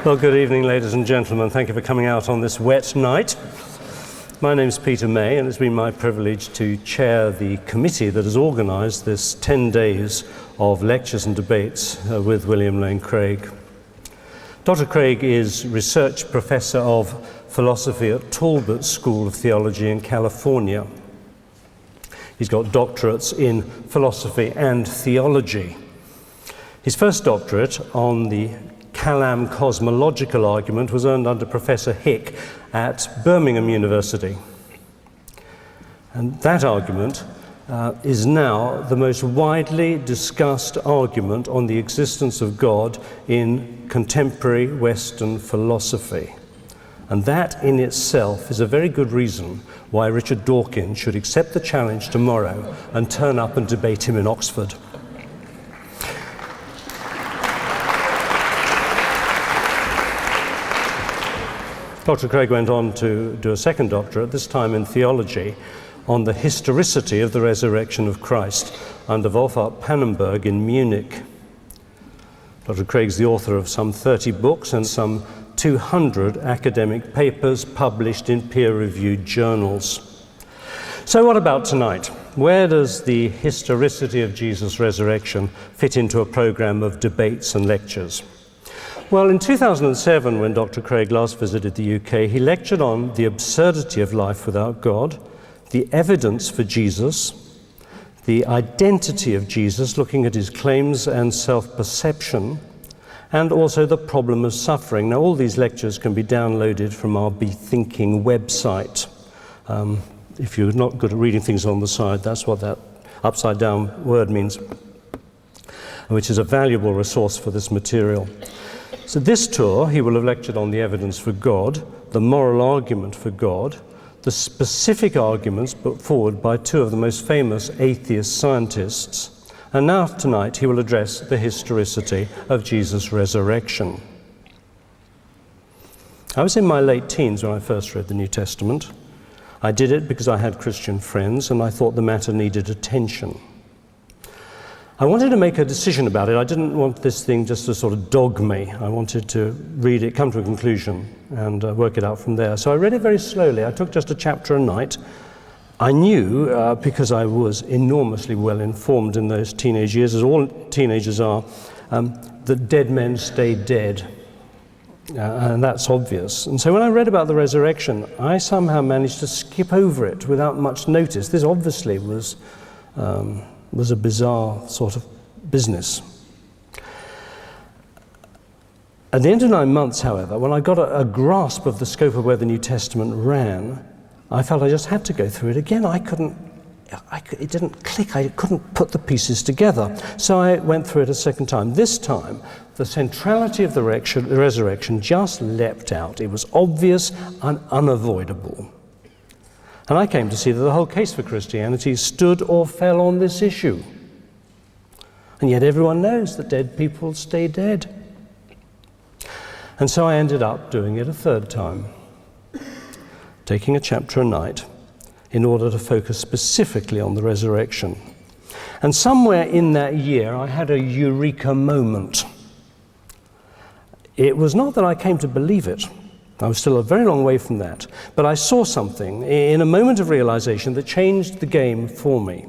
Well, good evening, ladies and gentlemen. Thank you for coming out on this wet night. My name's Peter May, and it's been my privilege to chair the committee that has organised this 10 days of lectures and debates with William Lane Craig. Dr. Craig is Research Professor of Philosophy at Talbot School of Theology in California. He's got doctorates in philosophy and theology. His first doctorate on the Kalam cosmological argument was earned under Professor Hick at Birmingham University. And that argument is now the most widely discussed argument on the existence of God in contemporary Western philosophy. And that in itself is a very good reason why Richard Dawkins should accept the challenge tomorrow and turn up and debate him in Oxford. Dr. Craig went on to do a second doctorate, this time in theology, on the historicity of the resurrection of Christ under Wolfhart Pannenberg in Munich. Dr. Craig's the author of some 30 books and some 200 academic papers published in peer-reviewed journals. So what about tonight? Where does the historicity of Jesus' resurrection fit into a program of debates and lectures? Well, in 2007, when Dr. Craig last visited the UK, he lectured on the absurdity of life without God, the evidence for Jesus, the identity of Jesus, looking at his claims and self-perception, and also the problem of suffering. Now, all these lectures can be downloaded from our Be Thinking website. If you're not good at reading things on the side, that's what that upside-down word means, which is a valuable resource for this material. So this tour, he will have lectured on the evidence for God, the moral argument for God, the specific arguments put forward by two of the most famous atheist scientists, and now tonight he will address the historicity of Jesus' resurrection. I was in my late teens when I first read the New Testament. I did it because I had Christian friends and I thought the matter needed attention. I wanted to make a decision about it. I didn't want this thing just to sort of dog me. I wanted to read it, come to a conclusion, and work it out from there. So I read it very slowly. I took just a chapter a night. I knew, because I was enormously well informed in those teenage years, as all teenagers are, that dead men stay dead. And that's obvious. And so when I read about the resurrection, I somehow managed to skip over it without much notice. This obviously was a bizarre sort of business. At the end of 9 months, however, when I got a grasp of the scope of where the New Testament ran, I felt I just had to go through it again. It didn't click. I couldn't put the pieces together. So I went through it a second time. This time, the centrality of the resurrection just leapt out. It was obvious and unavoidable. And I came to see that the whole case for Christianity stood or fell on this issue. And yet everyone knows that dead people stay dead. And so I ended up doing it a third time, taking a chapter a night in order to focus specifically on the resurrection. And somewhere in that year, I had a eureka moment. It was not that I came to believe it. I was still a very long way from that, but I saw something in a moment of realization that changed the game for me.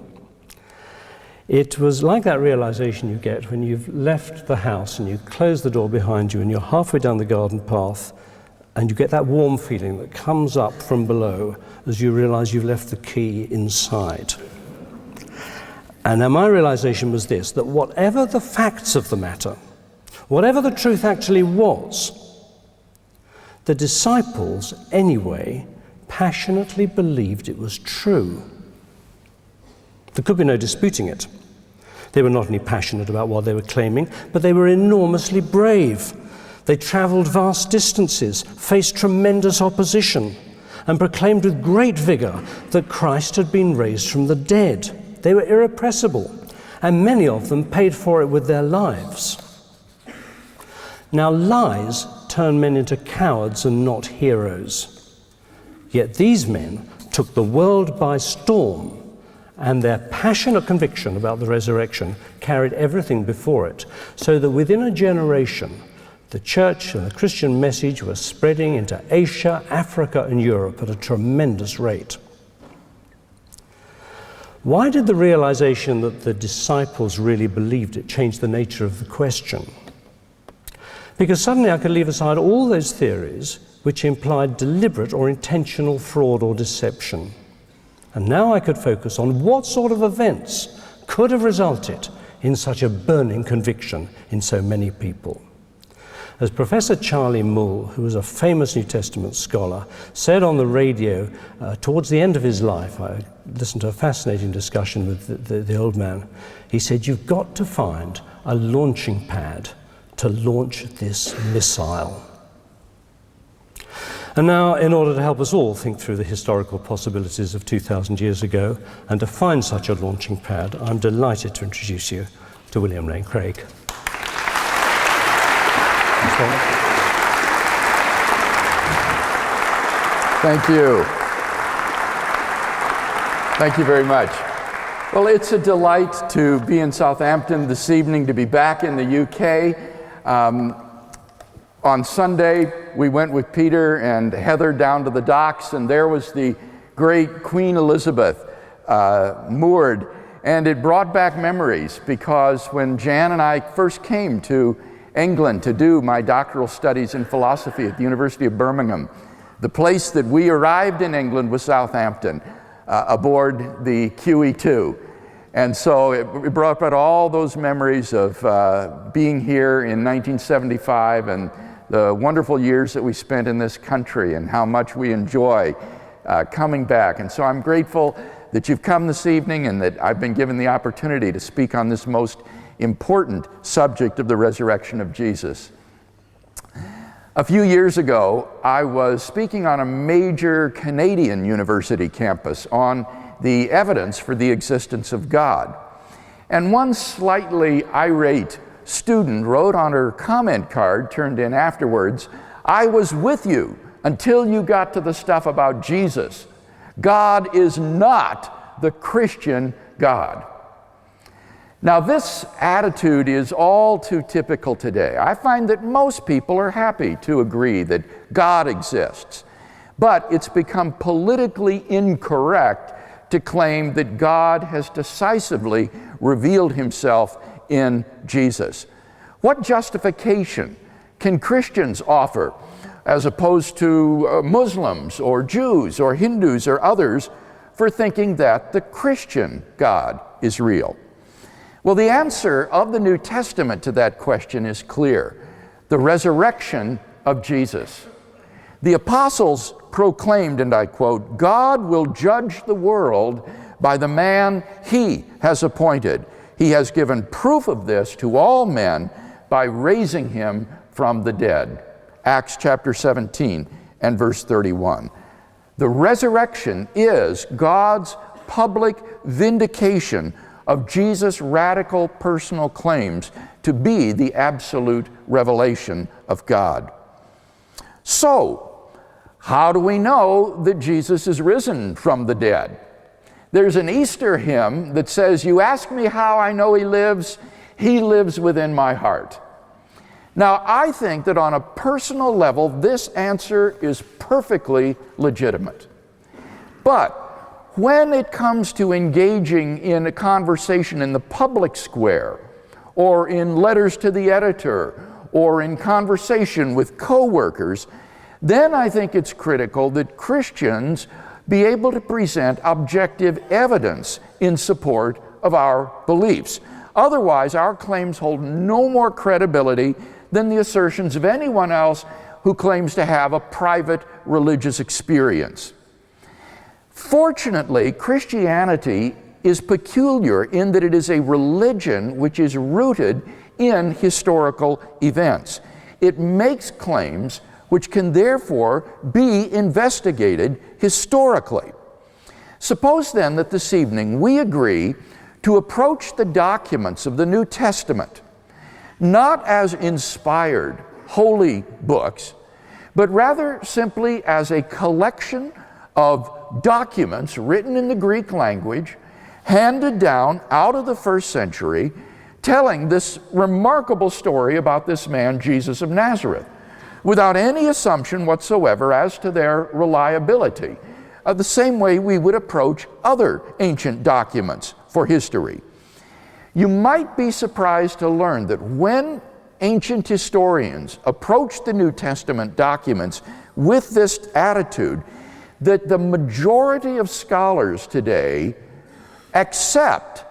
It was like that realization you get when you've left the house and you close the door behind you and you're halfway down the garden path and you get that warm feeling that comes up from below as you realize you've left the key inside. And now my realization was this, that whatever the facts of the matter, whatever the truth actually was, the disciples, anyway, passionately believed it was true. There could be no disputing it. They were not only passionate about what they were claiming, but they were enormously brave. They traveled vast distances, faced tremendous opposition, and proclaimed with great vigor that Christ had been raised from the dead. They were irrepressible, and many of them paid for it with their lives. Now, lies turn men into cowards and not heroes. Yet these men took the world by storm, and their passionate conviction about the resurrection carried everything before it, so that within a generation, The church and the Christian message were spreading into Asia, Africa, and Europe at a tremendous rate. Why did the realization that the disciples really believed it change the nature of the question? Because suddenly I could leave aside all those theories which implied deliberate or intentional fraud or deception. And now I could focus on what sort of events could have resulted in such a burning conviction in so many people. As Professor Charlie Mull, who was a famous New Testament scholar, said on the radio towards the end of his life, I listened to a fascinating discussion with the old man, he said, "You've got to find a launching pad to launch this missile." And now, in order to help us all think through the historical possibilities of 2,000 years ago and to find such a launching pad, I'm delighted to introduce you to William Lane Craig. Thank you. Thank you very much. Well, it's a delight to be in Southampton this evening, to be back in the UK. On Sunday, we went with Peter and Heather down to the docks, and there was the great Queen Elizabeth moored, and it brought back memories, because when Jan and I first came to England to do my doctoral studies in philosophy at the University of Birmingham, the place that we arrived in England was Southampton, aboard the QE2. And so it brought back all those memories of being here in 1975 and the wonderful years that we spent in this country and how much we enjoy coming back. And so I'm grateful that you've come this evening and that I've been given the opportunity to speak on this most important subject of the resurrection of Jesus. A few years ago, I was speaking on a major Canadian university campus on the evidence for the existence of God. And one slightly irate student wrote on her comment card, turned in afterwards, "I was with you until you got to the stuff about Jesus. God is not the Christian God." Now, this attitude is all too typical today. I find that most people are happy to agree that God exists, but it's become politically incorrect to claim that God has decisively revealed himself in Jesus. What justification can Christians offer, as opposed to Muslims or Jews or Hindus or others, for thinking that the Christian God is real? Well, the answer of the New Testament to that question is clear: the resurrection of Jesus. The apostles proclaimed, and I quote, "God will judge the world by the man he has appointed. He has given proof of this to all men by raising him from the dead." Acts chapter 17 and verse 31. The resurrection is God's public vindication of Jesus' radical personal claims to be the absolute revelation of God. So, how do we know that Jesus is risen from the dead? There's an Easter hymn that says, "You ask me how I know he lives within my heart." Now, I think that on a personal level, this answer is perfectly legitimate. But when it comes to engaging in a conversation in the public square, or in letters to the editor, or in conversation with co-workers, then I think it's critical that Christians be able to present objective evidence in support of our beliefs. Otherwise, our claims hold no more credibility than the assertions of anyone else who claims to have a private religious experience. Fortunately, Christianity is peculiar in that it is a religion which is rooted in historical events. It makes claims which can therefore be investigated historically. Suppose then that this evening we agree to approach the documents of the New Testament not as inspired holy books, but rather simply as a collection of documents written in the Greek language, handed down out of the first century telling this remarkable story about this man, Jesus of Nazareth, without any assumption whatsoever as to their reliability, the same way we would approach other ancient documents for history. You might be surprised to learn that when ancient historians approach the New Testament documents with this attitude, that the majority of scholars today accept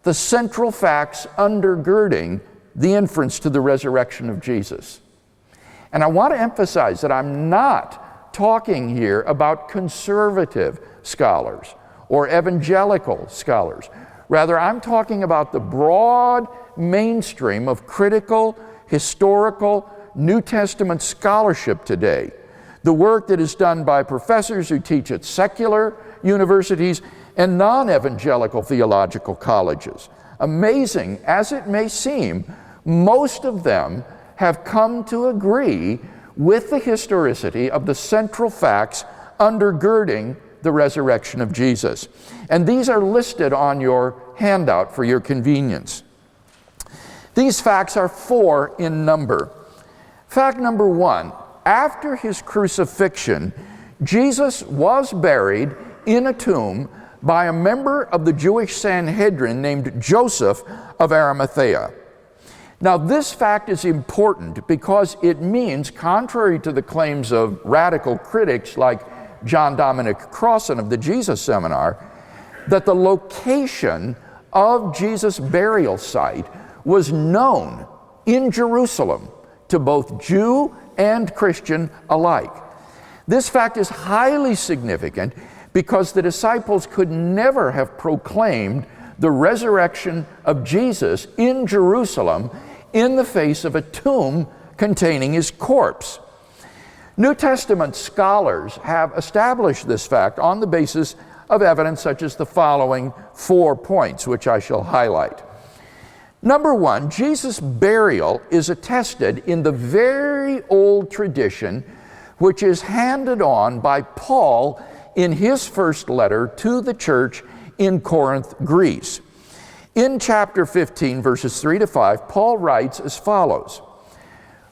the central facts undergirding the inference to the resurrection of Jesus. And I want to emphasize that I'm not talking here about conservative scholars or evangelical scholars. Rather, I'm talking about the broad mainstream of critical, historical, New Testament scholarship today. The work that is done by professors who teach at secular universities and non-evangelical theological colleges. Amazing as it may seem, most of them have come to agree with the historicity of the central facts undergirding the resurrection of Jesus. And these are listed on your handout for your convenience. These facts are 4 in number. Fact number 1, after his crucifixion, Jesus was buried in a tomb by a member of the Jewish Sanhedrin named Joseph of Arimathea. Now, this fact is important because it means, contrary to the claims of radical critics like John Dominic Crossan of the Jesus Seminar, that the location of Jesus' burial site was known in Jerusalem to both Jew and Christian alike. This fact is highly significant because the disciples could never have proclaimed the resurrection of Jesus in Jerusalem in the face of a tomb containing his corpse. New Testament scholars have established this fact on the basis of evidence such as the following 4 points, which I shall highlight. Number 1, Jesus' burial is attested in the very old tradition which is handed on by Paul in his first letter to the church in Corinth, Greece. In chapter 15, verses 3 to 5, Paul writes as follows: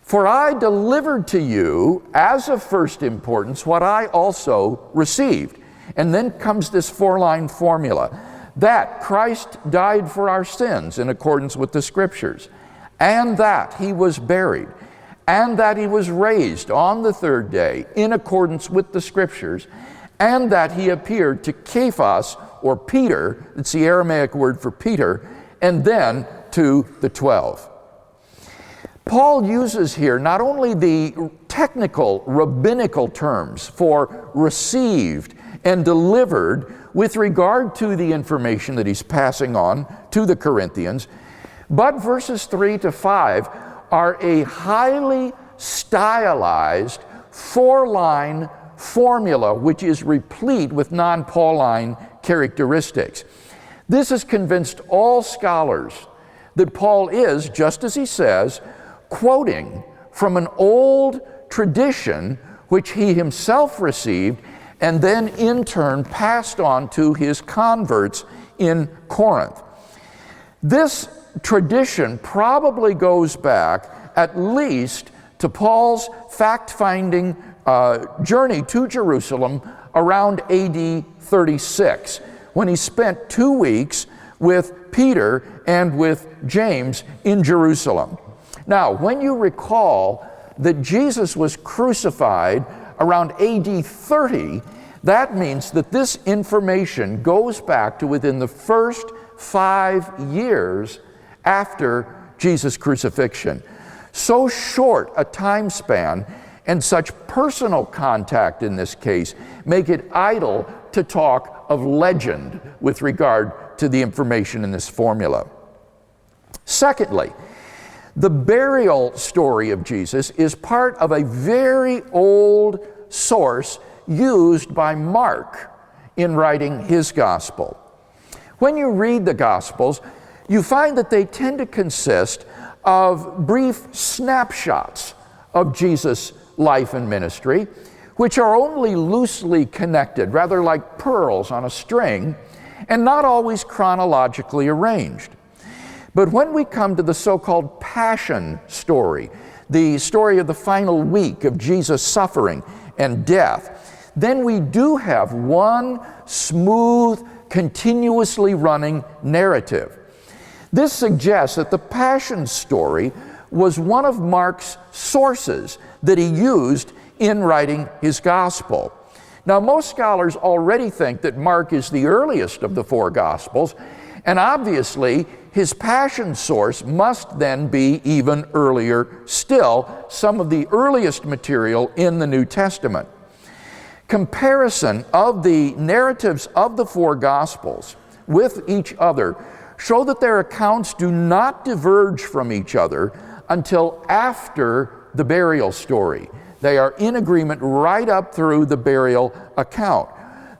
"For I delivered to you as of first importance what I also received." And then comes this 4-line formula: that Christ died for our sins in accordance with the Scriptures, and that he was buried, and that he was raised on the 3rd day in accordance with the Scriptures, and that he appeared to Cephas, or Peter, it's the Aramaic word for Peter, and then to the 12. Paul uses here not only the technical rabbinical terms for received and delivered with regard to the information that he's passing on to the Corinthians, but verses 3 to 5 are a highly stylized 4-line formula which is replete with non-Pauline characteristics. This has convinced all scholars that Paul is, just as he says, quoting from an old tradition which he himself received and then in turn passed on to his converts in Corinth. This tradition probably goes back at least to Paul's fact-finding journey to Jerusalem around AD 36, when he spent 2 weeks with Peter and with James in Jerusalem. Now, when you recall that Jesus was crucified around AD 30, that means that this information goes back to within the first 5 years after Jesus' crucifixion. So short a time span and such personal contact in this case make it idle to talk of legend with regard to the information in this formula. Secondly, the burial story of Jesus is part of a very old source used by Mark in writing his gospel. When you read the Gospels, you find that they tend to consist of brief snapshots of Jesus' life and ministry, which are only loosely connected, rather like pearls on a string, and not always chronologically arranged. But when we come to the so-called Passion story, the story of the final week of Jesus' suffering and death, then we do have one smooth, continuously running narrative. This suggests that the Passion story was one of Mark's sources that he used in writing his gospel. Now, most scholars already think that Mark is the earliest of the four Gospels, and obviously his Passion source must then be even earlier still, some of the earliest material in the New Testament. Comparison of the narratives of the four Gospels with each other show that their accounts do not diverge from each other until after the burial story. They are in agreement right up through the burial account.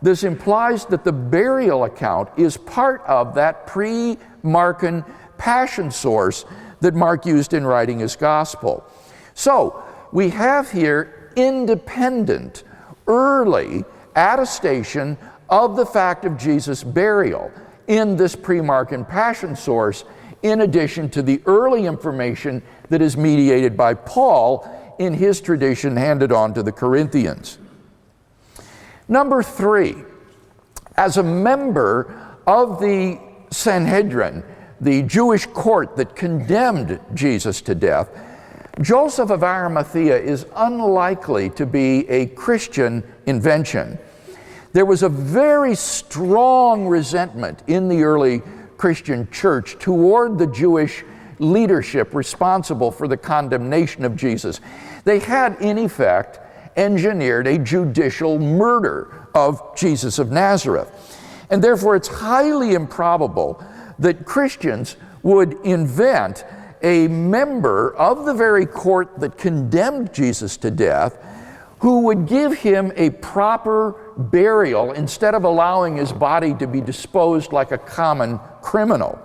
This implies that the burial account is part of that pre-Markan Passion source that Mark used in writing his gospel. So we have here independent, early attestation of the fact of Jesus' burial in this pre-Markan Passion source, in addition to the early information that is mediated by Paul in his tradition handed on to the Corinthians. Number 3, as a member of the Sanhedrin, the Jewish court that condemned Jesus to death, Joseph of Arimathea is unlikely to be a Christian invention. There was a very strong resentment in the early Christian church toward the Jewish leadership responsible for the condemnation of Jesus. They had, in effect, engineered a judicial murder of Jesus of Nazareth. And therefore, it's highly improbable that Christians would invent a member of the very court that condemned Jesus to death who would give him a proper burial instead of allowing his body to be disposed like a common criminal.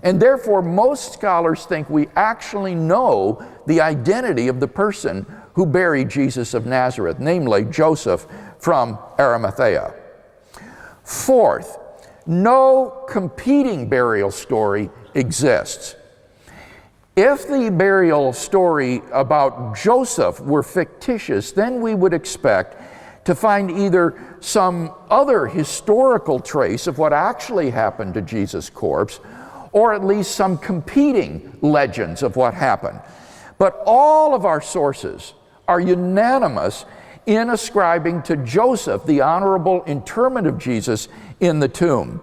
And therefore, most scholars think we actually know the identity of the person who buried Jesus of Nazareth, namely Joseph from Arimathea. Fourth, no competing burial story exists. If the burial story about Joseph were fictitious, then we would expect to find either some other historical trace of what actually happened to Jesus' corpse, or at least some competing legends of what happened. But all of our sources are unanimous in ascribing to Joseph the honorable interment of Jesus in the tomb.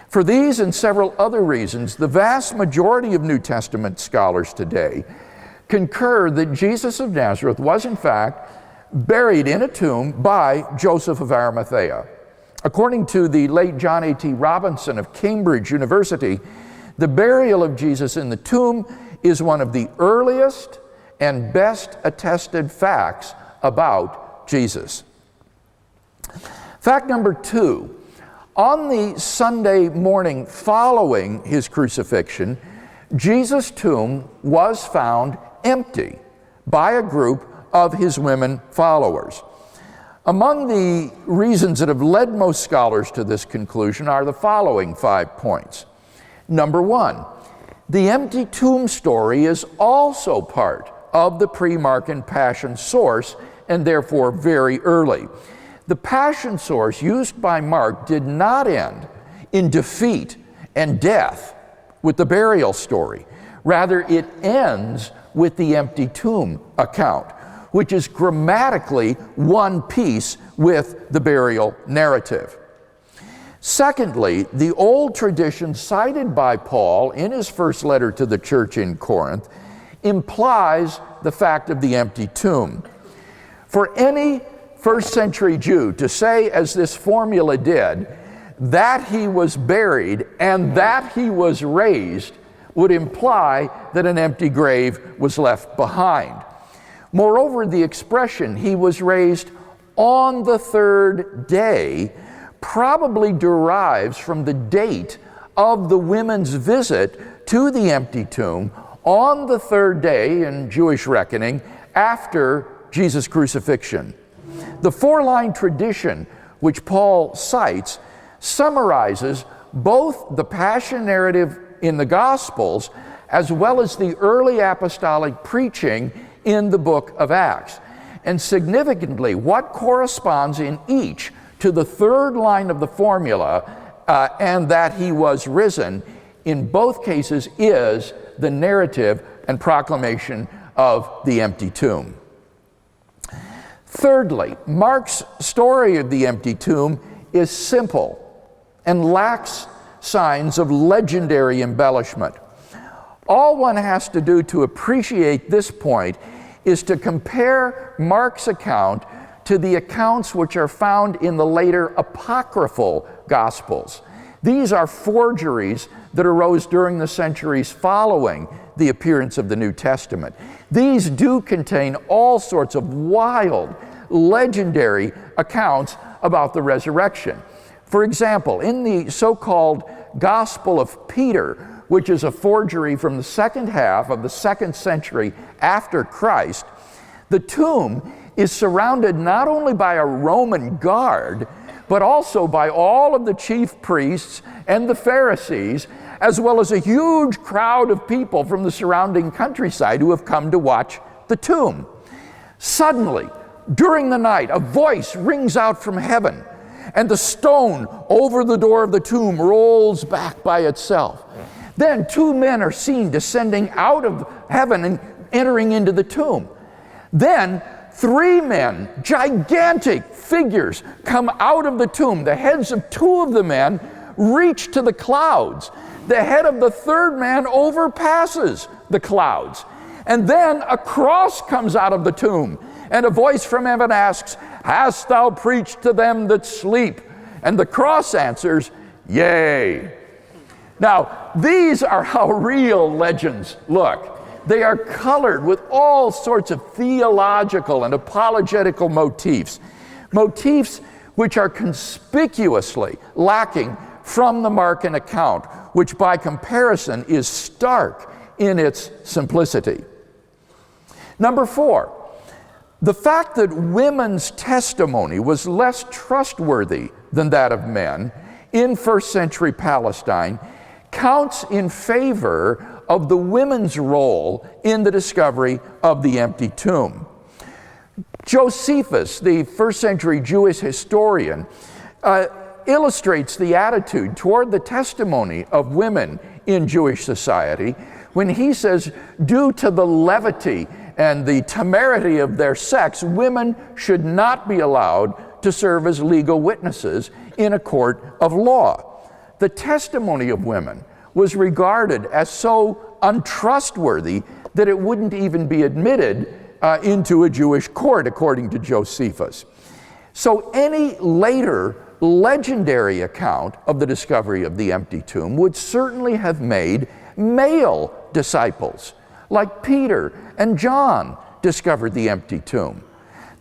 For these and several other reasons, the vast majority of New Testament scholars today concur that Jesus of Nazareth was in fact buried in a tomb by Joseph of Arimathea. According to the late John A.T. Robinson of Cambridge University, the burial of Jesus in the tomb is one of the earliest and best attested facts about Jesus. Fact number 2, on the Sunday morning following his crucifixion, Jesus' tomb was found empty by a group of his women followers. Among the reasons that have led most scholars to this conclusion are the following 5 points. Number 1, the empty tomb story is also part of the pre-Markan Passion source and therefore very early. The Passion source used by Mark did not end in defeat and death with the burial story. Rather, it ends with the empty tomb account, which is grammatically one piece with the burial narrative. Secondly, the old tradition cited by Paul in his first letter to the church in Corinth implies the fact of the empty tomb. For any first century Jew to say, as this formula did, that he was buried and that he was raised would imply that an empty grave was left behind. Moreover, the expression, he was raised on the third day, probably derives from the date of the women's visit to the empty tomb on the third day in Jewish reckoning after Jesus' crucifixion. The 4-line tradition which Paul cites summarizes both the Passion narrative in the Gospels, as well as the early apostolic preaching in the book of Acts. And significantly, what corresponds in each to the third line of the formula, and that he was risen, in both cases is the narrative and proclamation of the empty tomb. Thirdly, Mark's story of the empty tomb is simple and lacks signs of legendary embellishment. All one has to do to appreciate this point is to compare Mark's account to the accounts which are found in the later apocryphal Gospels. These are forgeries that arose during the centuries following the appearance of the New Testament. These do contain all sorts of wild, legendary accounts about the resurrection. For example, in the so-called Gospel of Peter, which is a forgery from the second half of the 2nd century after Christ, the tomb is surrounded not only by a Roman guard, but also by all of the chief priests and the Pharisees, as well as a huge crowd of people from the surrounding countryside who have come to watch the tomb. Suddenly, during the night, a voice rings out from heaven, and the stone over the door of the tomb rolls back by itself. Then 2 men are seen descending out of heaven and entering into the tomb. Then 3 men, gigantic figures, come out of the tomb. The heads of 2 of the men reach to the clouds. The head of the 3rd man overpasses the clouds. And then a cross comes out of the tomb, and a voice from heaven asks, "Hast thou preached to them that sleep?" And the cross answers, "Yea." Now, these are how real legends look. They are colored with all sorts of theological and apologetical motifs, motifs which are conspicuously lacking from the Markan account, which by comparison is stark in its simplicity. Number 4, the fact that women's testimony was less trustworthy than that of men in 1st century Palestine counts in favor of the women's role in the discovery of the empty tomb. Josephus, the 1st century Jewish historian, illustrates the attitude toward the testimony of women in Jewish society when he says, due to the levity and the temerity of their sex, women should not be allowed to serve as legal witnesses in a court of law. The testimony of women was regarded as so untrustworthy that it wouldn't even be admitted into a Jewish court, according to Josephus. So any later legendary account of the discovery of the empty tomb would certainly have made male disciples, like Peter and John, discovered the empty tomb.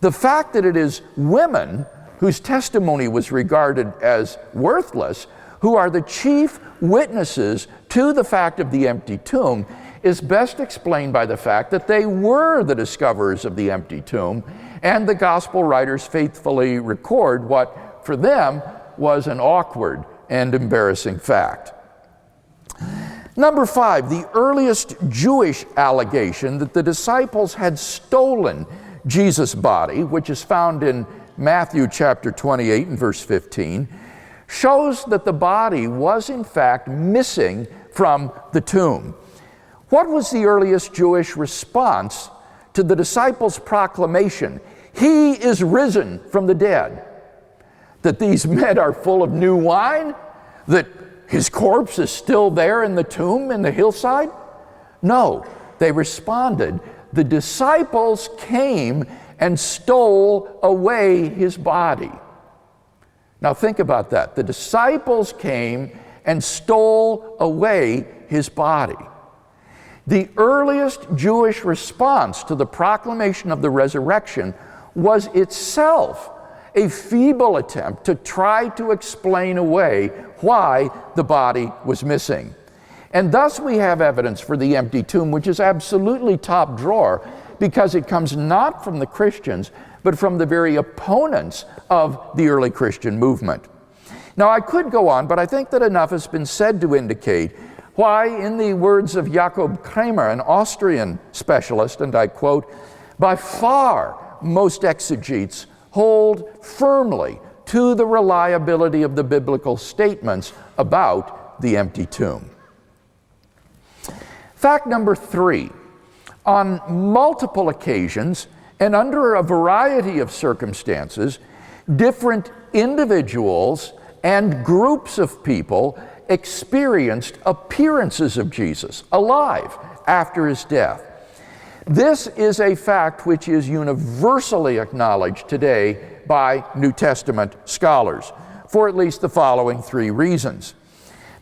The fact that it is women whose testimony was regarded as worthless, who are the chief witnesses to the fact of the empty tomb, is best explained by the fact that they were the discoverers of the empty tomb, and the gospel writers faithfully record what for them was an awkward and embarrassing fact. Number 5, the earliest Jewish allegation that the disciples had stolen Jesus' body, which is found in Matthew chapter 28 and verse 15, shows that the body was in fact missing from the tomb. What was the earliest Jewish response to the disciples' proclamation, "He is risen from the dead"? That these men are full of new wine? That his corpse is still there in the tomb in the hillside? No, they responded, the disciples came and stole away his body. Now think about that. The disciples came and stole away his body. The earliest Jewish response to the proclamation of the resurrection was itself a feeble attempt to try to explain away why the body was missing. And thus we have evidence for the empty tomb, which is absolutely top drawer, because it comes not from the Christians, but from the very opponents of the early Christian movement. Now I could go on, but I think that enough has been said to indicate Why, in the words of Jakob Kramer, an Austrian specialist, and I quote, "By far most exegetes hold firmly to the reliability of the biblical statements about the empty tomb." Fact number 3, on multiple occasions and under a variety of circumstances, different individuals and groups of people experienced appearances of Jesus alive after his death. This is a fact which is universally acknowledged today by New Testament scholars for at least the following 3 reasons.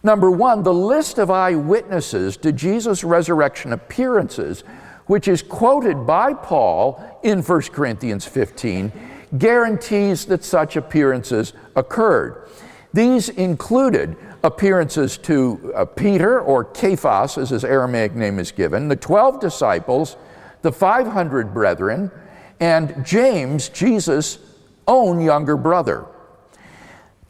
Number 1, the list of eyewitnesses to Jesus' resurrection appearances, which is quoted by Paul in 1 Corinthians 15, guarantees that such appearances occurred. These included appearances to Peter, or Cephas as his Aramaic name is given, the 12 disciples, the 500 brethren, and James, Jesus' own younger brother.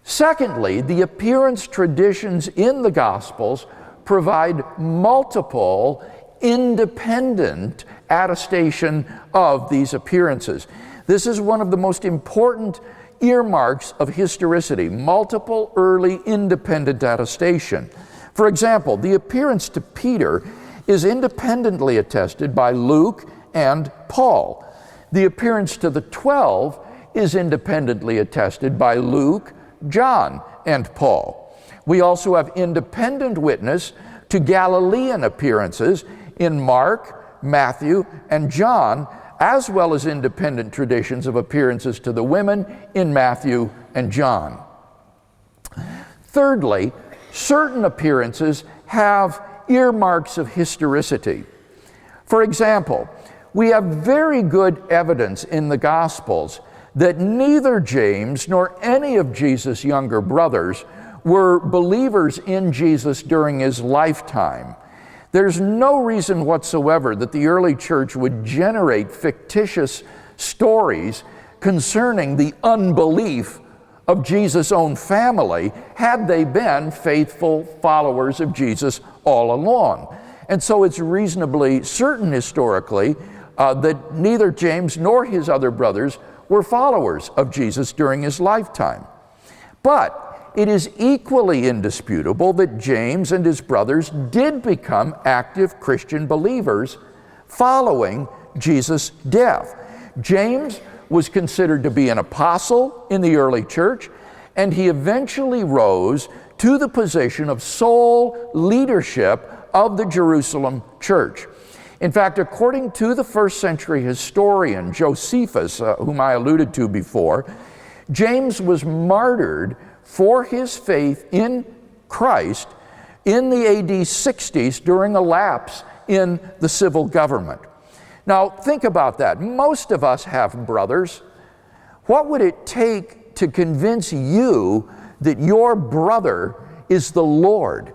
Secondly, the appearance traditions in the Gospels provide multiple independent attestation of these appearances. This is one of the most important earmarks of historicity, multiple early independent attestation. For example, the appearance to Peter is independently attested by Luke and Paul. The appearance to the 12 is independently attested by Luke, John, and Paul. We also have independent witness to Galilean appearances in Mark, Matthew, and John, as well as independent traditions of appearances to the women in Matthew and John. Thirdly, certain appearances have earmarks of historicity. For example, we have very good evidence in the Gospels that neither James nor any of Jesus' younger brothers were believers in Jesus during his lifetime. There's no reason whatsoever that the early church would generate fictitious stories concerning the unbelief of Jesus' own family had they been faithful followers of Jesus all along. And so it's reasonably certain historically that neither James nor his other brothers were followers of Jesus during his lifetime. But it is equally indisputable that James and his brothers did become active Christian believers following Jesus' death. James was considered to be an apostle in the early church, and he eventually rose to the position of sole leadership of the Jerusalem church. In fact, according to the first century historian Josephus, whom I alluded to before, James was martyred for his faith in Christ in the AD 60s during a lapse in the civil government. Now, think about that. Most of us have brothers. What would it take to convince you that your brother is the Lord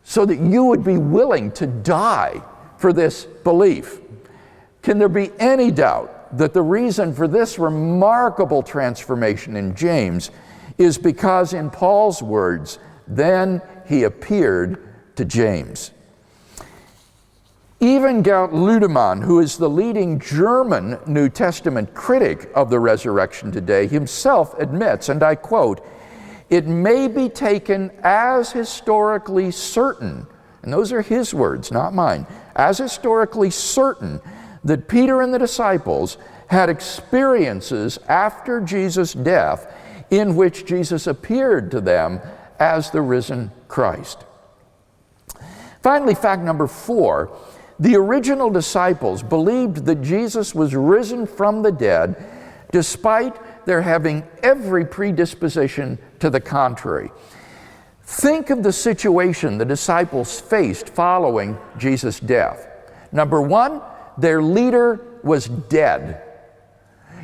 so that you would be willing to die for this belief? Can there be any doubt that the reason for this remarkable transformation in James is because, in Paul's words, then he appeared to James. Even Gerd Ludemann, who is the leading German New Testament critic of the resurrection today, himself admits, and I quote, "It may be taken as historically certain," and those are his words, not mine, "as historically certain that Peter and the disciples had experiences after Jesus' death in which Jesus appeared to them as the risen Christ." Finally, fact number 4, the original disciples believed that Jesus was risen from the dead despite their having every predisposition to the contrary. Think of the situation the disciples faced following Jesus' death. Number 1, their leader was dead,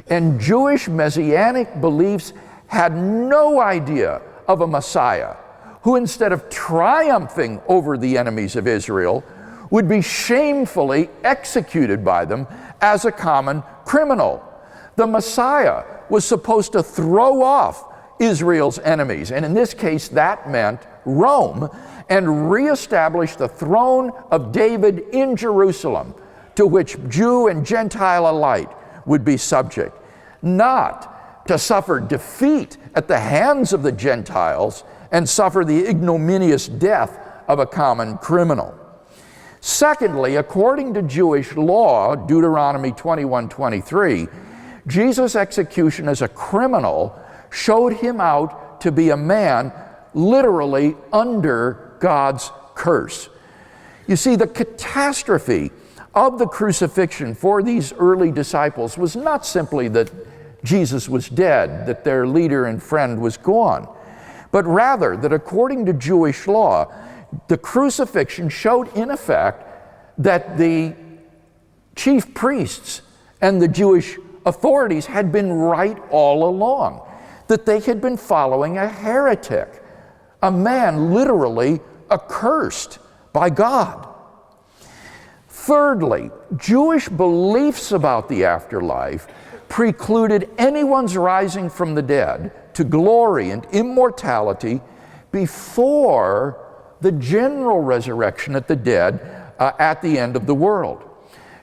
and Jewish messianic beliefs had no idea of a Messiah who, instead of triumphing over the enemies of Israel, would be shamefully executed by them as a common criminal. The Messiah was supposed to throw off Israel's enemies. And in this case, that meant Rome, and reestablish the throne of David in Jerusalem, to which Jew and Gentile alike would be subject. Not to suffer defeat at the hands of the Gentiles and suffer the ignominious death of a common criminal. Secondly, according to Jewish law, Deuteronomy 21:23, Jesus' execution as a criminal showed him out to be a man literally under God's curse. You see, the catastrophe of the crucifixion for these early disciples was not simply that Jesus was dead, that their leader and friend was gone, but rather that according to Jewish law, the crucifixion showed in effect that the chief priests and the Jewish authorities had been right all along, that they had been following a heretic, a man literally accursed by God. Thirdly, Jewish beliefs about the afterlife precluded anyone's rising from the dead to glory and immortality before the general resurrection of the dead at the end of the world.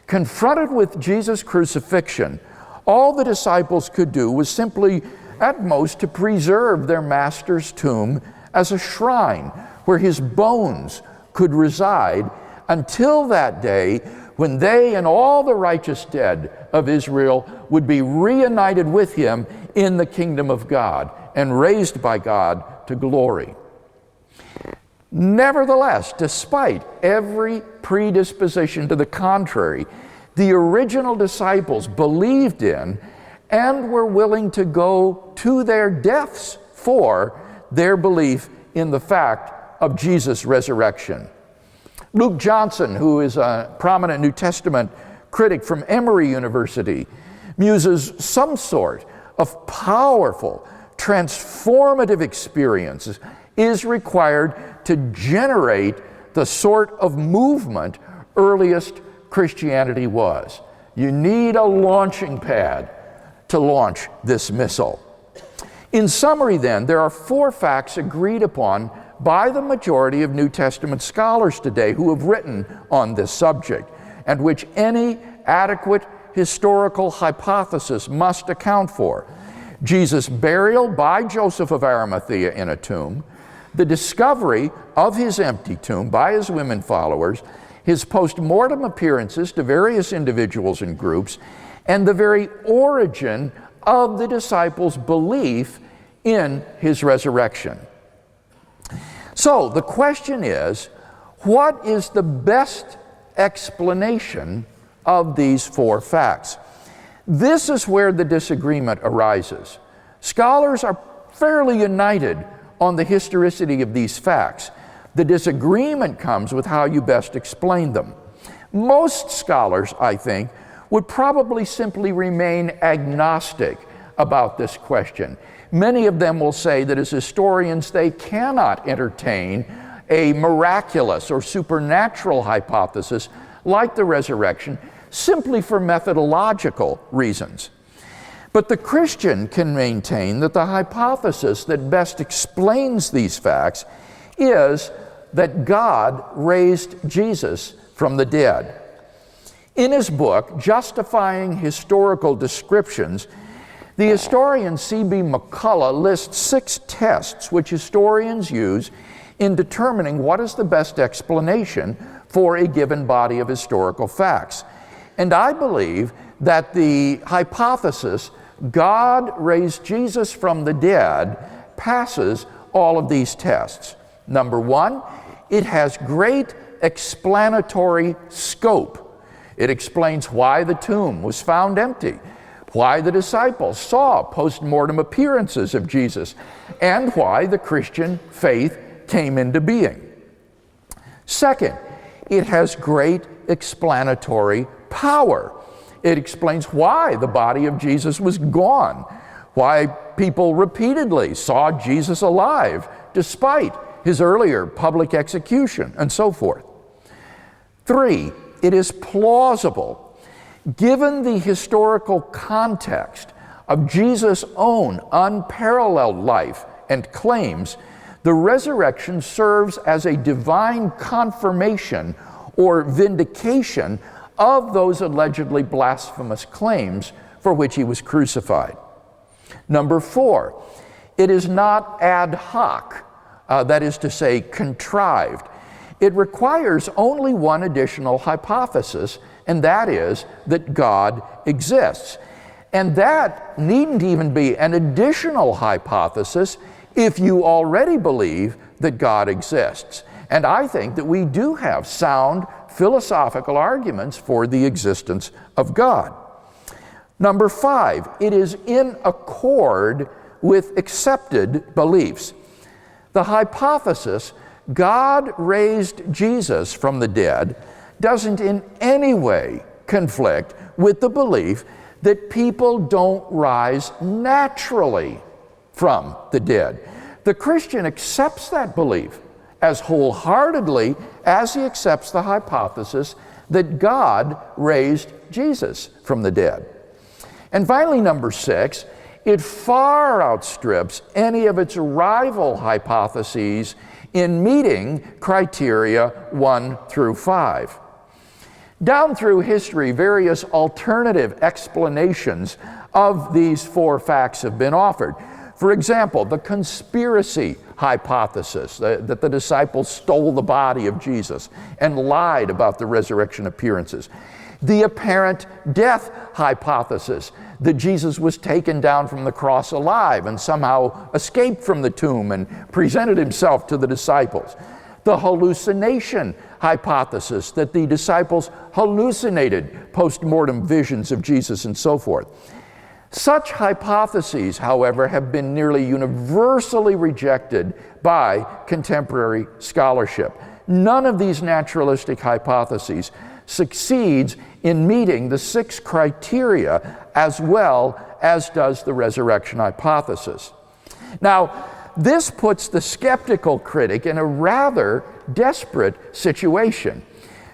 Confronted with Jesus' crucifixion, all the disciples could do was simply, at most, to preserve their master's tomb as a shrine where his bones could reside until that day when they and all the righteous dead of Israel would be reunited with him in the kingdom of God and raised by God to glory. Nevertheless, despite every predisposition to the contrary, the original disciples believed in and were willing to go to their deaths for their belief in the fact of Jesus' resurrection. Luke Johnson, who is a prominent New Testament critic from Emory University, muses some sort of powerful, transformative experiences is required to generate the sort of movement earliest Christianity was. You need a launching pad to launch this missile. In summary, then, there are 4 facts agreed upon by the majority of New Testament scholars today who have written on this subject, and which any adequate historical hypothesis must account for. Jesus' burial by Joseph of Arimathea in a tomb, the discovery of his empty tomb by his women followers, his post-mortem appearances to various individuals and groups, and the very origin of the disciples' belief in his resurrection. So the question is, what is the best explanation of these 4 facts? This is where the disagreement arises. Scholars are fairly united on the historicity of these facts. The disagreement comes with how you best explain them. Most scholars, I think, would probably simply remain agnostic about this question. Many of them will say that as historians they cannot entertain a miraculous or supernatural hypothesis like the resurrection simply for methodological reasons. But the Christian can maintain that the hypothesis that best explains these facts is that God raised Jesus from the dead. In his book, Justifying Historical Descriptions, the historian C.B. McCullough lists 6 tests which historians use in determining what is the best explanation for a given body of historical facts. And I believe that the hypothesis, God raised Jesus from the dead, passes all of these tests. Number 1, it has great explanatory scope. It explains why the tomb was found empty, why the disciples saw post-mortem appearances of Jesus, and why the Christian faith came into being. Second, it has great explanatory power. It explains why the body of Jesus was gone, why people repeatedly saw Jesus alive despite his earlier public execution, and so forth. 3, it is plausible. Given the historical context of Jesus' own unparalleled life and claims, the resurrection serves as a divine confirmation or vindication of those allegedly blasphemous claims for which he was crucified. Number 4, it is not ad hoc, that is to say, contrived. It requires only one additional hypothesis, and that is that God exists. And that needn't even be an additional hypothesis if you already believe that God exists. And I think that we do have sound philosophical arguments for the existence of God. Number 5, it is in accord with accepted beliefs. The hypothesis, God raised Jesus from the dead, doesn't in any way conflict with the belief that people don't rise naturally from the dead. The Christian accepts that belief as wholeheartedly as he accepts the hypothesis that God raised Jesus from the dead. And finally, number 6, it far outstrips any of its rival hypotheses in meeting criteria 1 through 5. Down through history, various alternative explanations of these 4 facts have been offered. For example, the conspiracy hypothesis, that the disciples stole the body of Jesus and lied about the resurrection appearances. The apparent death hypothesis, that Jesus was taken down from the cross alive and somehow escaped from the tomb and presented himself to the disciples. The hallucination hypothesis, that the disciples hallucinated post-mortem visions of Jesus and so forth. Such hypotheses, however, have been nearly universally rejected by contemporary scholarship. None of these naturalistic hypotheses succeeds in meeting the 6 criteria as well as does the resurrection hypothesis. Now, this puts the skeptical critic in a rather desperate situation.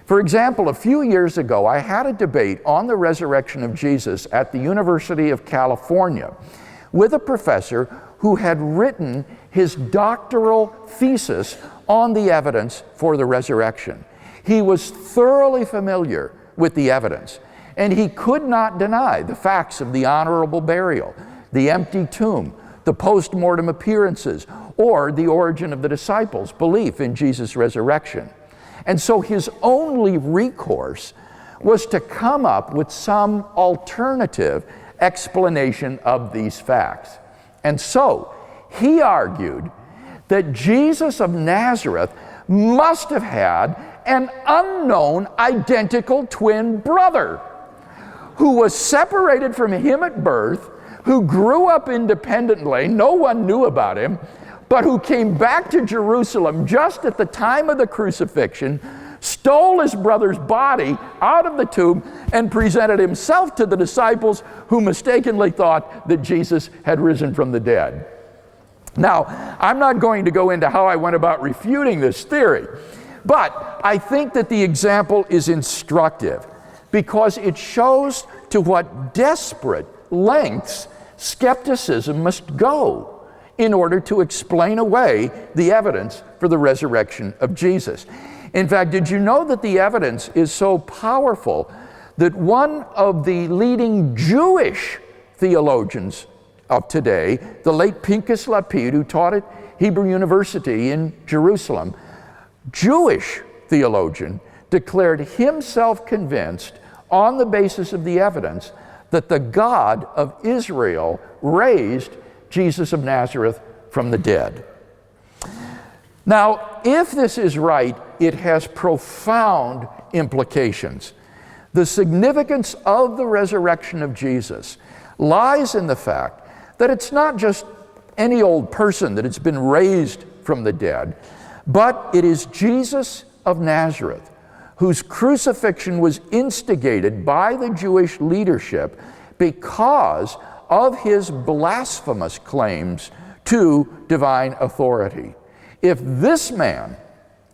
For example, a few years ago, I had a debate on the resurrection of Jesus at the University of California with a professor who had written his doctoral thesis on the evidence for the resurrection. He was thoroughly familiar with the evidence, and he could not deny the facts of the honorable burial, the empty tomb, the post-mortem appearances, or the origin of the disciples' belief in Jesus' resurrection. And so his only recourse was to come up with some alternative explanation of these facts. And so he argued that Jesus of Nazareth must have had an unknown identical twin brother who was separated from him at birth, who grew up independently, no one knew about him, but who came back to Jerusalem just at the time of the crucifixion, stole his brother's body out of the tomb, and presented himself to the disciples, who mistakenly thought that Jesus had risen from the dead. Now, I'm not going to go into how I went about refuting this theory, but I think that the example is instructive because it shows to what desperate lengths skepticism must go in order to explain away the evidence for the resurrection of Jesus. In fact, did you know that the evidence is so powerful that one of the leading Jewish theologians of today, the late Pinchas Lapid, who taught at Hebrew University in Jerusalem, Jewish theologian, declared himself convinced on the basis of the evidence that the God of Israel raised Jesus of Nazareth from the dead. Now, if this is right, it has profound implications. The significance of the resurrection of Jesus lies in the fact that it's not just any old person that has been raised from the dead, but it is Jesus of Nazareth, whose crucifixion was instigated by the Jewish leadership because of his blasphemous claims to divine authority. If this man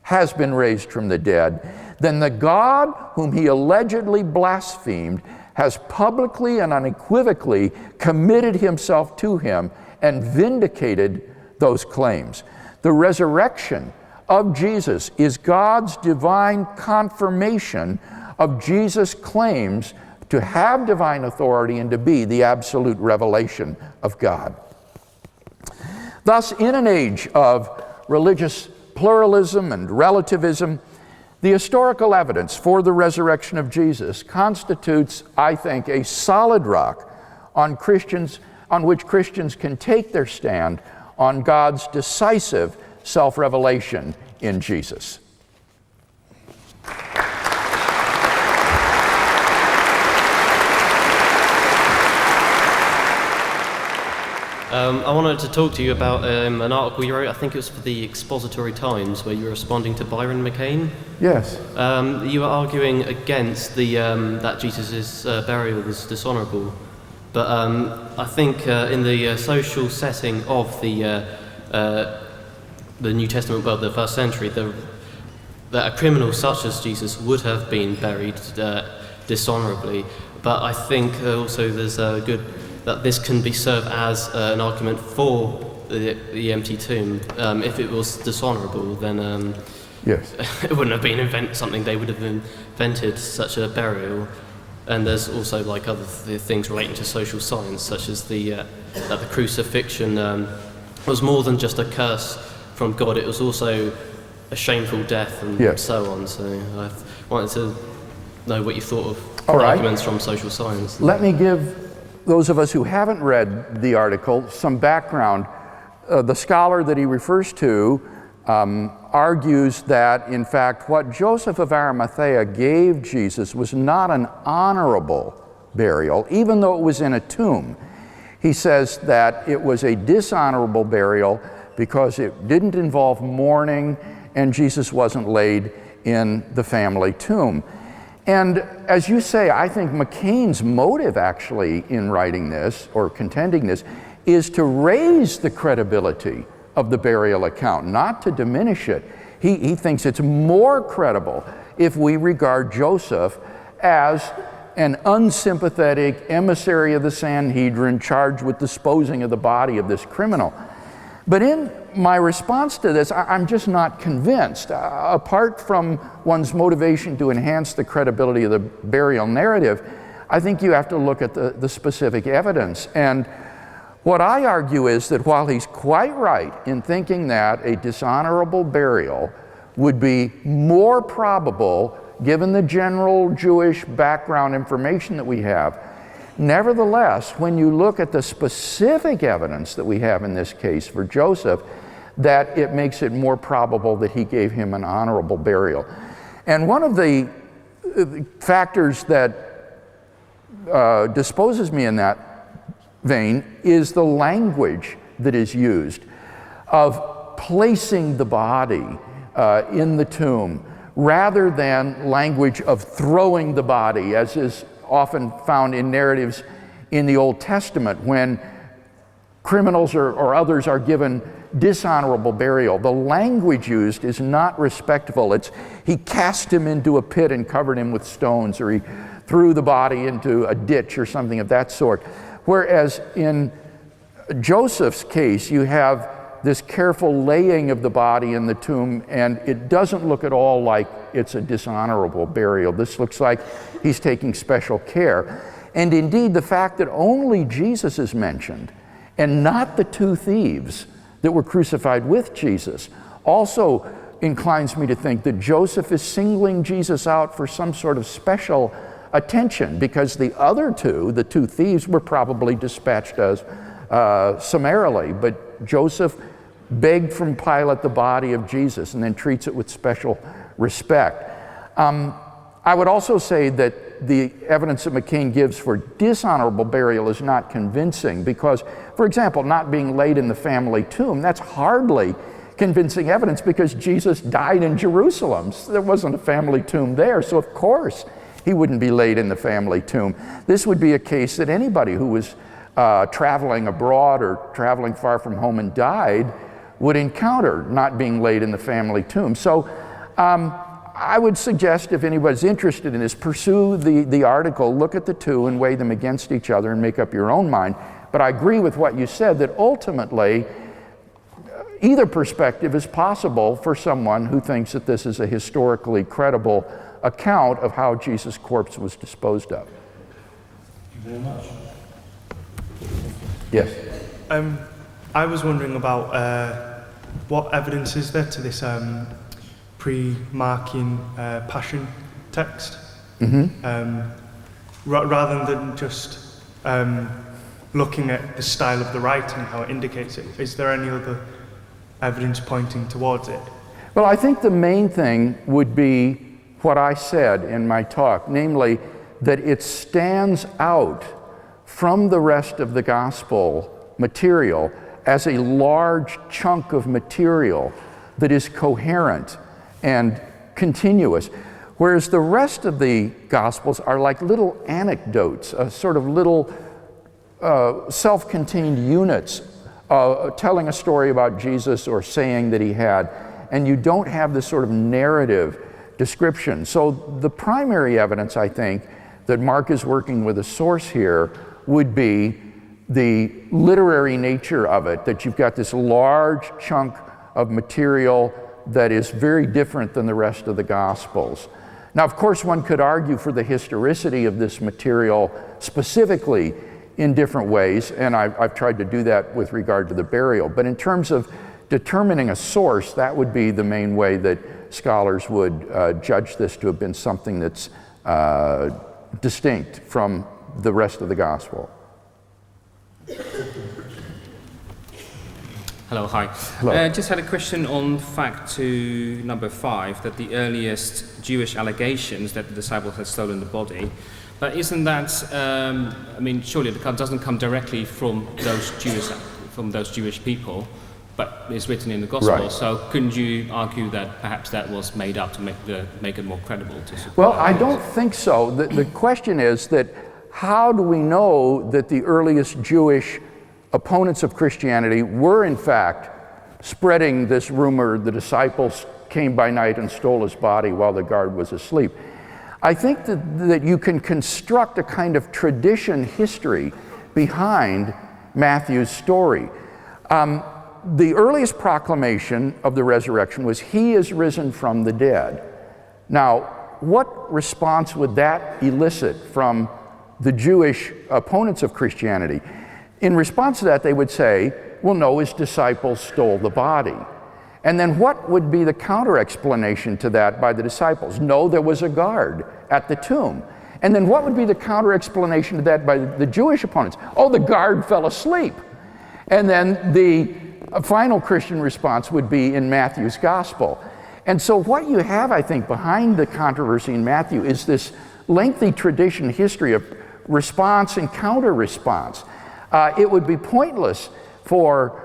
has been raised from the dead, then the God whom he allegedly blasphemed has publicly and unequivocally committed himself to him and vindicated those claims. The resurrection of Jesus is God's divine confirmation of Jesus' claims to have divine authority and to be the absolute revelation of God. Thus, in an age of religious pluralism and relativism, the historical evidence for the resurrection of Jesus constitutes, I think, a solid rock on which Christians can take their stand on God's decisive self-revelation in Jesus. I wanted to talk to you about an article you wrote, I think it was for the Expository Times, where you were responding to Byron McCain. Yes. You were arguing against that Jesus' burial was dishonourable. But I think in the social setting of the New Testament, well, the first century, that a criminal such as Jesus would have been buried dishonourably. But I think also there's a good that this can be served as an argument for the empty tomb. If it was dishonourable, then yes, it wouldn't have been something they would have invented, such a burial. And there's also like other things relating to social science, such as that the crucifixion was more than just a curse from God. It was also a shameful death and so on. So I wanted to know what you thought of arguments from social science. Let me give those of us who haven't read the article some background. The scholar that he refers to argues that, in fact, what Joseph of Arimathea gave Jesus was not an honorable burial, even though it was in a tomb. He says that it was a dishonorable burial because it didn't involve mourning and Jesus wasn't laid in the family tomb. And as you say, I think McCain's motive actually in writing this, or contending this, is to raise the credibility of the burial account, not to diminish it. He thinks it's more credible if we regard Joseph as an unsympathetic emissary of the Sanhedrin charged with disposing of the body of this criminal. But in my response to this, I'm just not convinced. Apart from one's motivation to enhance the credibility of the burial narrative, I think you have to look at the specific evidence. And what I argue is that while he's quite right in thinking that a dishonorable burial would be more probable given the general Jewish background information that we have, nevertheless, when you look at the specific evidence that we have in this case for Joseph, that it makes it more probable that he gave him an honorable burial. And one of the factors that disposes me in that vein is the language that is used of placing the body in the tomb rather than language of throwing the body, as is often found in narratives in the Old Testament when criminals or others are given dishonorable burial. The language used is not respectful. It's he cast him into a pit and covered him with stones, or he threw the body into a ditch or something of that sort. Whereas in Joseph's case, you have this careful laying of the body in the tomb, and it doesn't look at all like it's a dishonorable burial. This looks like he's taking special care. And indeed, the fact that only Jesus is mentioned and not the two thieves that were crucified with Jesus also inclines me to think that Joseph is singling Jesus out for some sort of special attention, because the other two, the two thieves, were probably dispatched as summarily, but Joseph begged from Pilate the body of Jesus and then treats it with special respect. I would also say that the evidence that McCain gives for dishonorable burial is not convincing because, for example, not being laid in the family tomb, that's hardly convincing evidence because Jesus died in Jerusalem. So there wasn't a family tomb there, so of course he wouldn't be laid in the family tomb. This would be a case that anybody who was traveling abroad or traveling far from home and died would encounter, not being laid in the family tomb. So I would suggest, if anybody's interested in this, pursue the article, look at the two and weigh them against each other and make up your own mind. But I agree with what you said, that ultimately either perspective is possible for someone who thinks that this is a historically credible account of how Jesus' corpse was disposed of. Thank you very much. Yes? I was wondering about what evidence is there to this pre-Markian Passion text? Rather than just looking at the style of the writing, how it indicates it, is there any other evidence pointing towards it? Well, I think the main thing would be what I said in my talk, namely that it stands out from the rest of the gospel material as a large chunk of material that is coherent and continuous, whereas the rest of the gospels are like little anecdotes, sort of little self-contained units telling a story about Jesus or saying that he had, and you don't have this sort of narrative description. So the primary evidence, I think, that Mark is working with a source here would be the literary nature of it, that you've got this large chunk of material that is very different than the rest of the Gospels. Now, of course, one could argue for the historicity of this material specifically in different ways, and I've tried to do that with regard to the burial. But in terms of determining a source, that would be the main way that scholars would judge this to have been something that's distinct from the rest of the Gospel. Hello, hi. Hello. Just had a question on fact to number 5, that the earliest Jewish allegations that the disciples had stolen the body. But isn't that, I mean, surely it doesn't come directly from those Jewish people, but it's written in the Gospel. Right. So couldn't you argue that perhaps that was made up to make it more credible? Well, I don't think so. The question is that how do we know that the earliest Jewish opponents of Christianity were in fact spreading this rumor the disciples came by night and stole his body while the guard was asleep? I think that you can construct a kind of tradition history behind Matthew's story. The earliest proclamation of the resurrection was, "He is risen from the dead." Now, what response would that elicit from the Jewish opponents of Christianity? In response to that, they would say, well, no, his disciples stole the body. And then what would be the counter-explanation to that by the disciples? No, there was a guard at the tomb. And then what would be the counter-explanation to that by the Jewish opponents? Oh, the guard fell asleep. And then the final Christian response would be in Matthew's gospel. And so what you have, I think, behind the controversy in Matthew is this lengthy tradition history of response and counter-response. It would be pointless for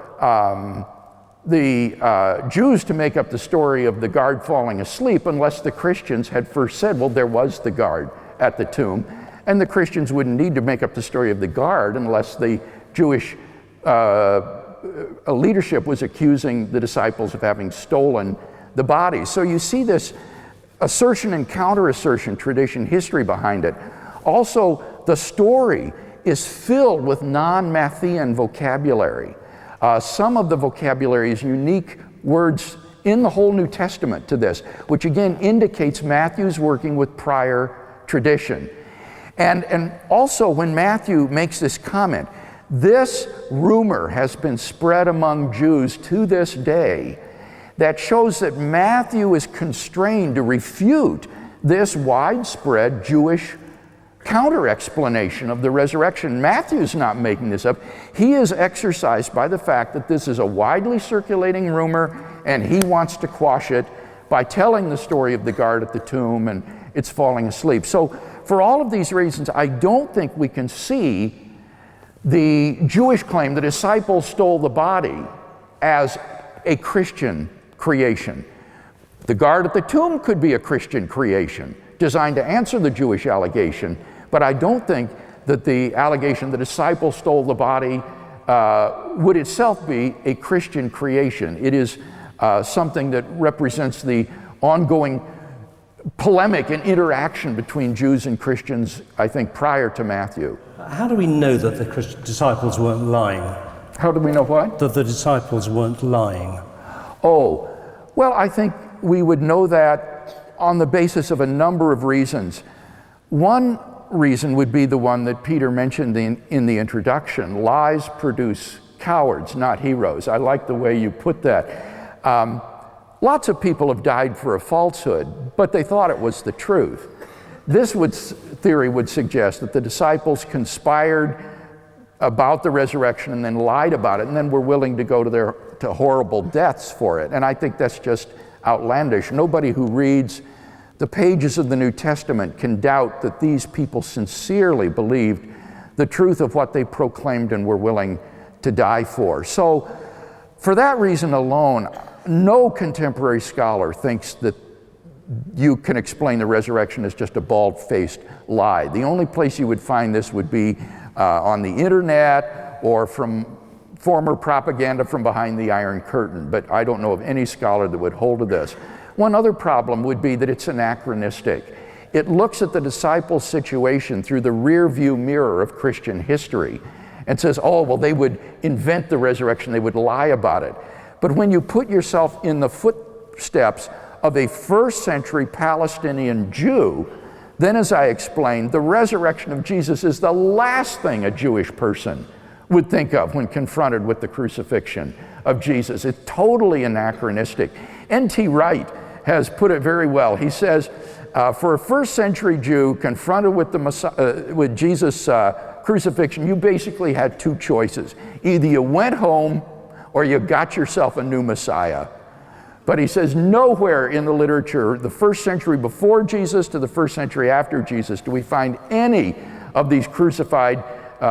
the Jews to make up the story of the guard falling asleep unless the Christians had first said, well, there was the guard at the tomb. And the Christians wouldn't need to make up the story of the guard unless the Jewish leadership was accusing the disciples of having stolen the body. So you see this assertion and counter-assertion tradition history behind it. Also, the story is filled with non-Matthean vocabulary. Some of the vocabulary is unique words in the whole New Testament to this, which again indicates Matthew's working with prior tradition. And also when Matthew makes this comment, this rumor has been spread among Jews to this day, that shows that Matthew is constrained to refute this widespread Jewish counter-explanation of the resurrection. Matthew's not making this up. He is exercised by the fact that this is a widely circulating rumor, and he wants to quash it by telling the story of the guard at the tomb and it's falling asleep. So for all of these reasons, I don't think we can see the Jewish claim the disciples stole the body as a Christian creation. The guard at the tomb could be a Christian creation designed to answer the Jewish allegation, but I don't think that the allegation the disciples stole the body would itself be a Christian creation. It is something that represents the ongoing polemic and interaction between Jews and Christians, I think, prior to Matthew. How do we know that the disciples weren't lying? How do we know what? That the disciples weren't lying? Oh, well, I think we would know that on the basis of a number of reasons. One reason would be the one that Peter mentioned in the introduction. Lies produce cowards, not heroes. I like the way you put that. Lots of people have died for a falsehood, but they thought it was the truth. This theory would suggest that the disciples conspired about the resurrection and then lied about it, and then were willing to go to horrible deaths for it. And I think that's just outlandish. Nobody who reads the pages of the New Testament can doubt that these people sincerely believed the truth of what they proclaimed and were willing to die for. So, for that reason alone, no contemporary scholar thinks that you can explain the resurrection as just a bald-faced lie. The only place you would find this would be on the internet or from former propaganda from behind the Iron Curtain, but I don't know of any scholar that would hold to this. One other problem would be that it's anachronistic. It looks at the disciples' situation through the rear-view mirror of Christian history and says, oh, well, they would invent the resurrection, they would lie about it. But when you put yourself in the footsteps of a first-century Palestinian Jew, then, as I explained, the resurrection of Jesus is the last thing a Jewish person would think of when confronted with the crucifixion of Jesus. It's totally anachronistic. N.T. Wright has put it very well. He says, for a first-century Jew confronted with with Jesus' crucifixion, you basically had two choices. Either you went home or you got yourself a new Messiah. But he says nowhere in the literature, the first century before Jesus to the first century after Jesus, do we find any of these crucified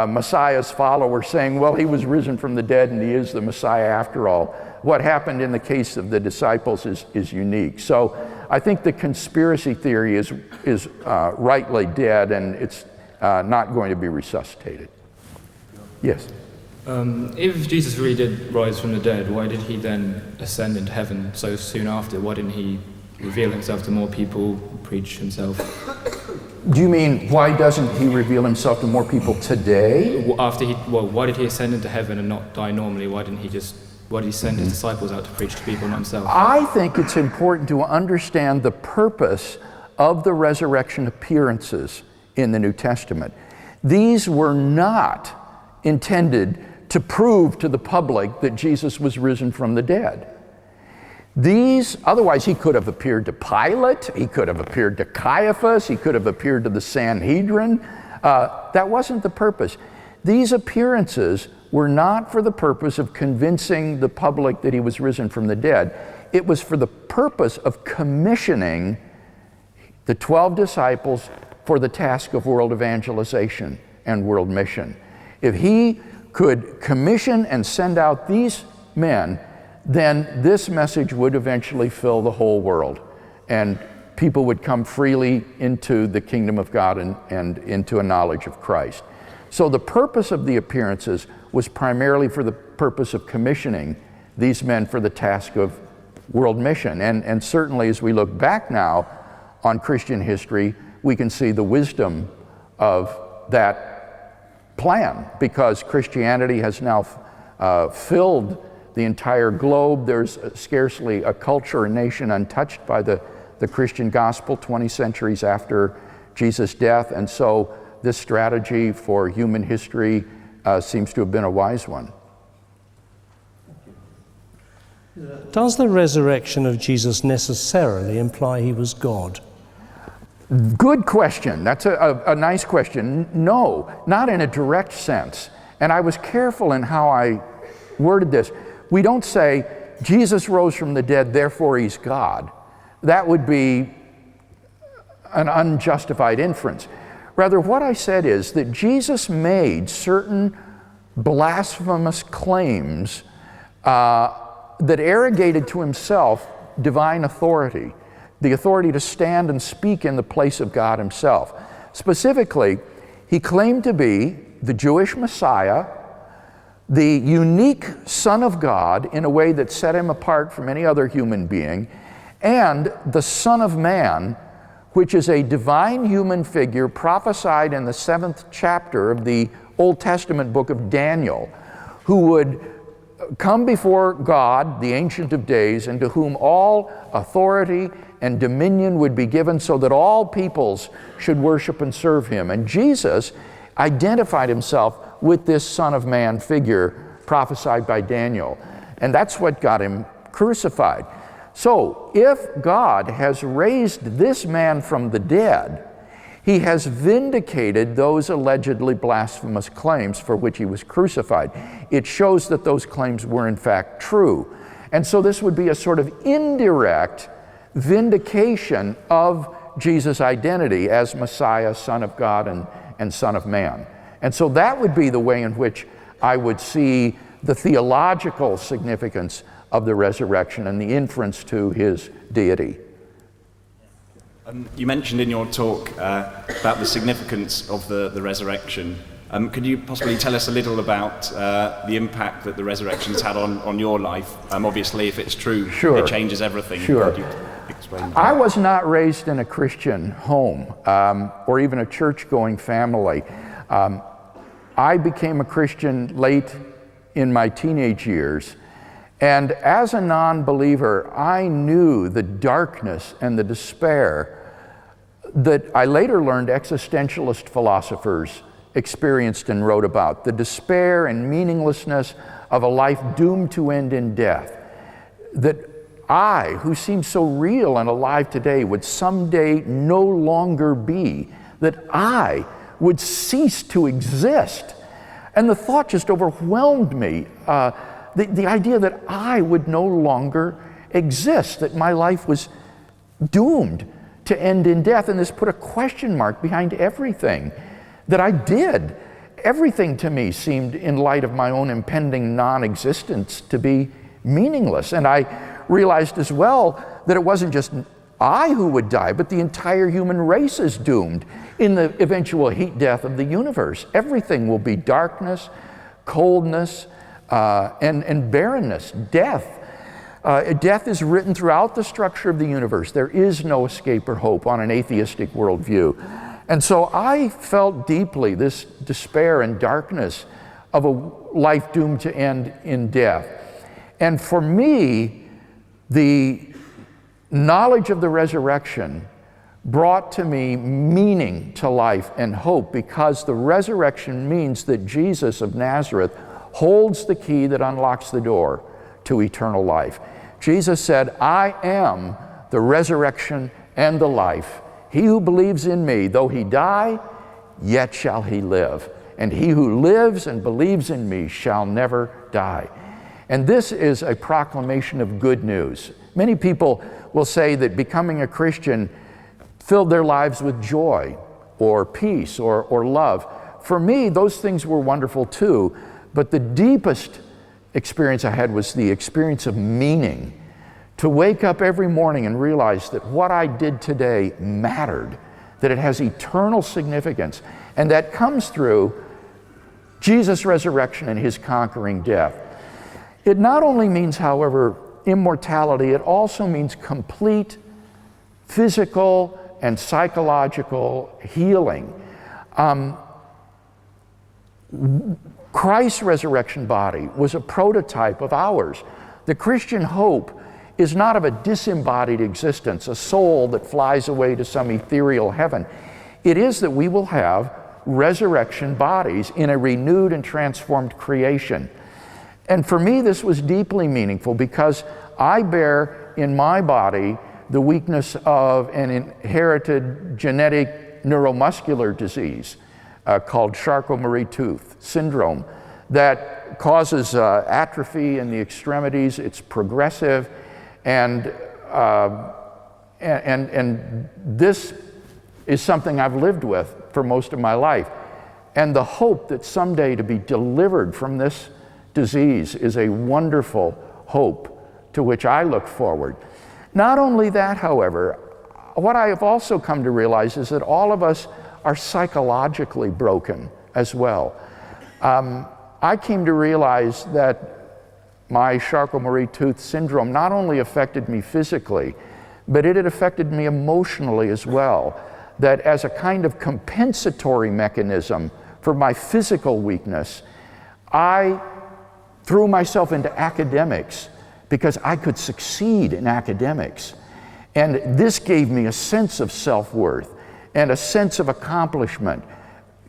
Messiah's followers saying, well, he was risen from the dead and he is the Messiah after all. What happened in the case of the disciples is unique. So I think the conspiracy theory is rightly dead, and it's not going to be resuscitated. Yes? If Jesus really did rise from the dead, why did he then ascend into heaven so soon after? Why didn't he reveal himself to more people, preach himself? Do you mean, why doesn't he reveal himself to more people today? Why did he ascend into heaven and not die normally? Why did he send his disciples out to preach to people, not himself? I think it's important to understand the purpose of the resurrection appearances in the New Testament. These were not intended to prove to the public that Jesus was risen from the dead. Otherwise he could have appeared to Pilate, he could have appeared to Caiaphas, he could have appeared to the Sanhedrin. That wasn't the purpose. These appearances were not for the purpose of convincing the public that he was risen from the dead. It was for the purpose of commissioning the 12 disciples for the task of world evangelization and world mission. If he could commission and send out these men, then this message would eventually fill the whole world, and people would come freely into the kingdom of God and into a knowledge of Christ. So the purpose of the appearances was primarily for the purpose of commissioning these men for the task of world mission. And certainly as we look back now on Christian history, we can see the wisdom of that plan, because Christianity has now filled the entire globe. There's scarcely a culture or nation untouched by the Christian gospel 20 centuries after Jesus' death, and so this strategy for human history seems to have been a wise one. Does the resurrection of Jesus necessarily imply he was God? Good question. That's a nice question. No, not in a direct sense. And I was careful in how I worded this. We don't say, Jesus rose from the dead, therefore he's God. That would be an unjustified inference. Rather, what I said is that Jesus made certain blasphemous claims that arrogated to himself divine authority, the authority to stand and speak in the place of God himself. Specifically, he claimed to be the Jewish Messiah, the unique Son of God in a way that set him apart from any other human being, and the Son of Man which is a divine human figure prophesied in the 7th chapter of the Old Testament book of Daniel, who would come before God, the Ancient of Days, and to whom all authority and dominion would be given so that all peoples should worship and serve him. And Jesus identified himself with this Son of Man figure prophesied by Daniel. And that's what got him crucified. So, if God has raised this man from the dead, he has vindicated those allegedly blasphemous claims for which he was crucified. It shows that those claims were in fact true. And so this would be a sort of indirect vindication of Jesus' identity as Messiah, Son of God, and Son of Man. And so that would be the way in which I would see the theological significance of the resurrection and the inference to his deity. You mentioned in your talk about the significance of the resurrection. Could you possibly tell us a little about the impact that the resurrection has had on your life? Obviously, if it's true, Sure. it changes everything. Sure. Could you explain that? I was not raised in a Christian home or even a church-going family. I became a Christian late in my teenage years. And as a non-believer, I knew the darkness and the despair that I later learned existentialist philosophers experienced and wrote about. The despair and meaninglessness of a life doomed to end in death. That I, who seems so real and alive today, would someday no longer be. That I would cease to exist. And the thought just overwhelmed me. The idea that I would no longer exist, that my life was doomed to end in death. And this put a question mark behind everything that I did. Everything to me seemed, in light of my own impending non-existence, to be meaningless. And I realized as well that it wasn't just I who would die, but the entire human race is doomed in the eventual heat death of the universe. Everything will be darkness, coldness, and barrenness, death. Death is written throughout the structure of the universe. There is no escape or hope on an atheistic worldview. And so I felt deeply this despair and darkness of a life doomed to end in death. And for me, the knowledge of the resurrection brought to me meaning to life and hope, because the resurrection means that Jesus of Nazareth holds the key that unlocks the door to eternal life. Jesus said, "I am the resurrection and the life. He who believes in me, though he die, yet shall he live. And he who lives and believes in me shall never die." And this is a proclamation of good news. Many people will say that becoming a Christian filled their lives with joy or peace or love. For me, those things were wonderful too, but the deepest experience I had was the experience of meaning. To wake up every morning and realize that what I did today mattered, that it has eternal significance, and that comes through Jesus' resurrection and his conquering death. It not only means, however, immortality, it also means complete physical and psychological healing. Christ's resurrection body was a prototype of ours. The Christian hope is not of a disembodied existence, a soul that flies away to some ethereal heaven. It is that we will have resurrection bodies in a renewed and transformed creation. And for me, this was deeply meaningful because I bear in my body the weakness of an inherited genetic neuromuscular disease called Charcot-Marie-Tooth syndrome that causes atrophy in the extremities. It's progressive, and this is something I've lived with for most of my life. And the hope that someday to be delivered from this disease is a wonderful hope to which I look forward. Not only that, however, what I have also come to realize is that all of us are psychologically broken as well. I came to realize that my Charcot-Marie-Tooth syndrome not only affected me physically, but it had affected me emotionally as well. That as a kind of compensatory mechanism for my physical weakness, I threw myself into academics because I could succeed in academics. And this gave me a sense of self-worth and a sense of accomplishment,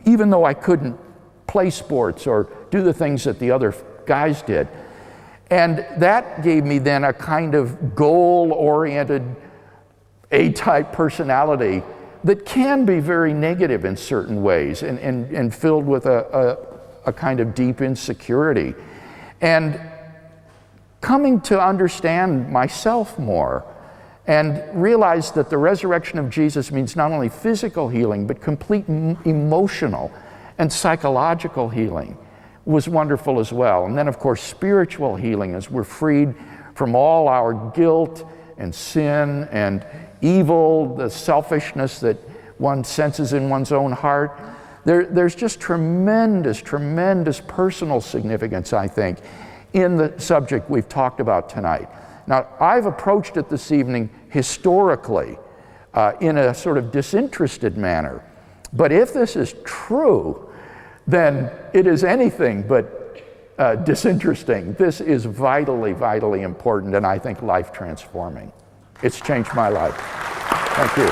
even though I couldn't play sports or do the things that the other guys did. And that gave me then a kind of goal-oriented A-type personality that can be very negative in certain ways and filled with a kind of deep insecurity. And coming to understand myself more and realize that the resurrection of Jesus means not only physical healing, but complete emotional and psychological healing was wonderful as well. And then, of course, spiritual healing as we're freed from all our guilt and sin and evil, the selfishness that one senses in one's own heart. There's just tremendous, tremendous personal significance, I think, in the subject we've talked about tonight. Now, I've approached it this evening historically in a sort of disinterested manner. But if this is true, then it is anything but disinteresting. This is vitally, vitally important, and I think life-transforming. It's changed my life. Thank you.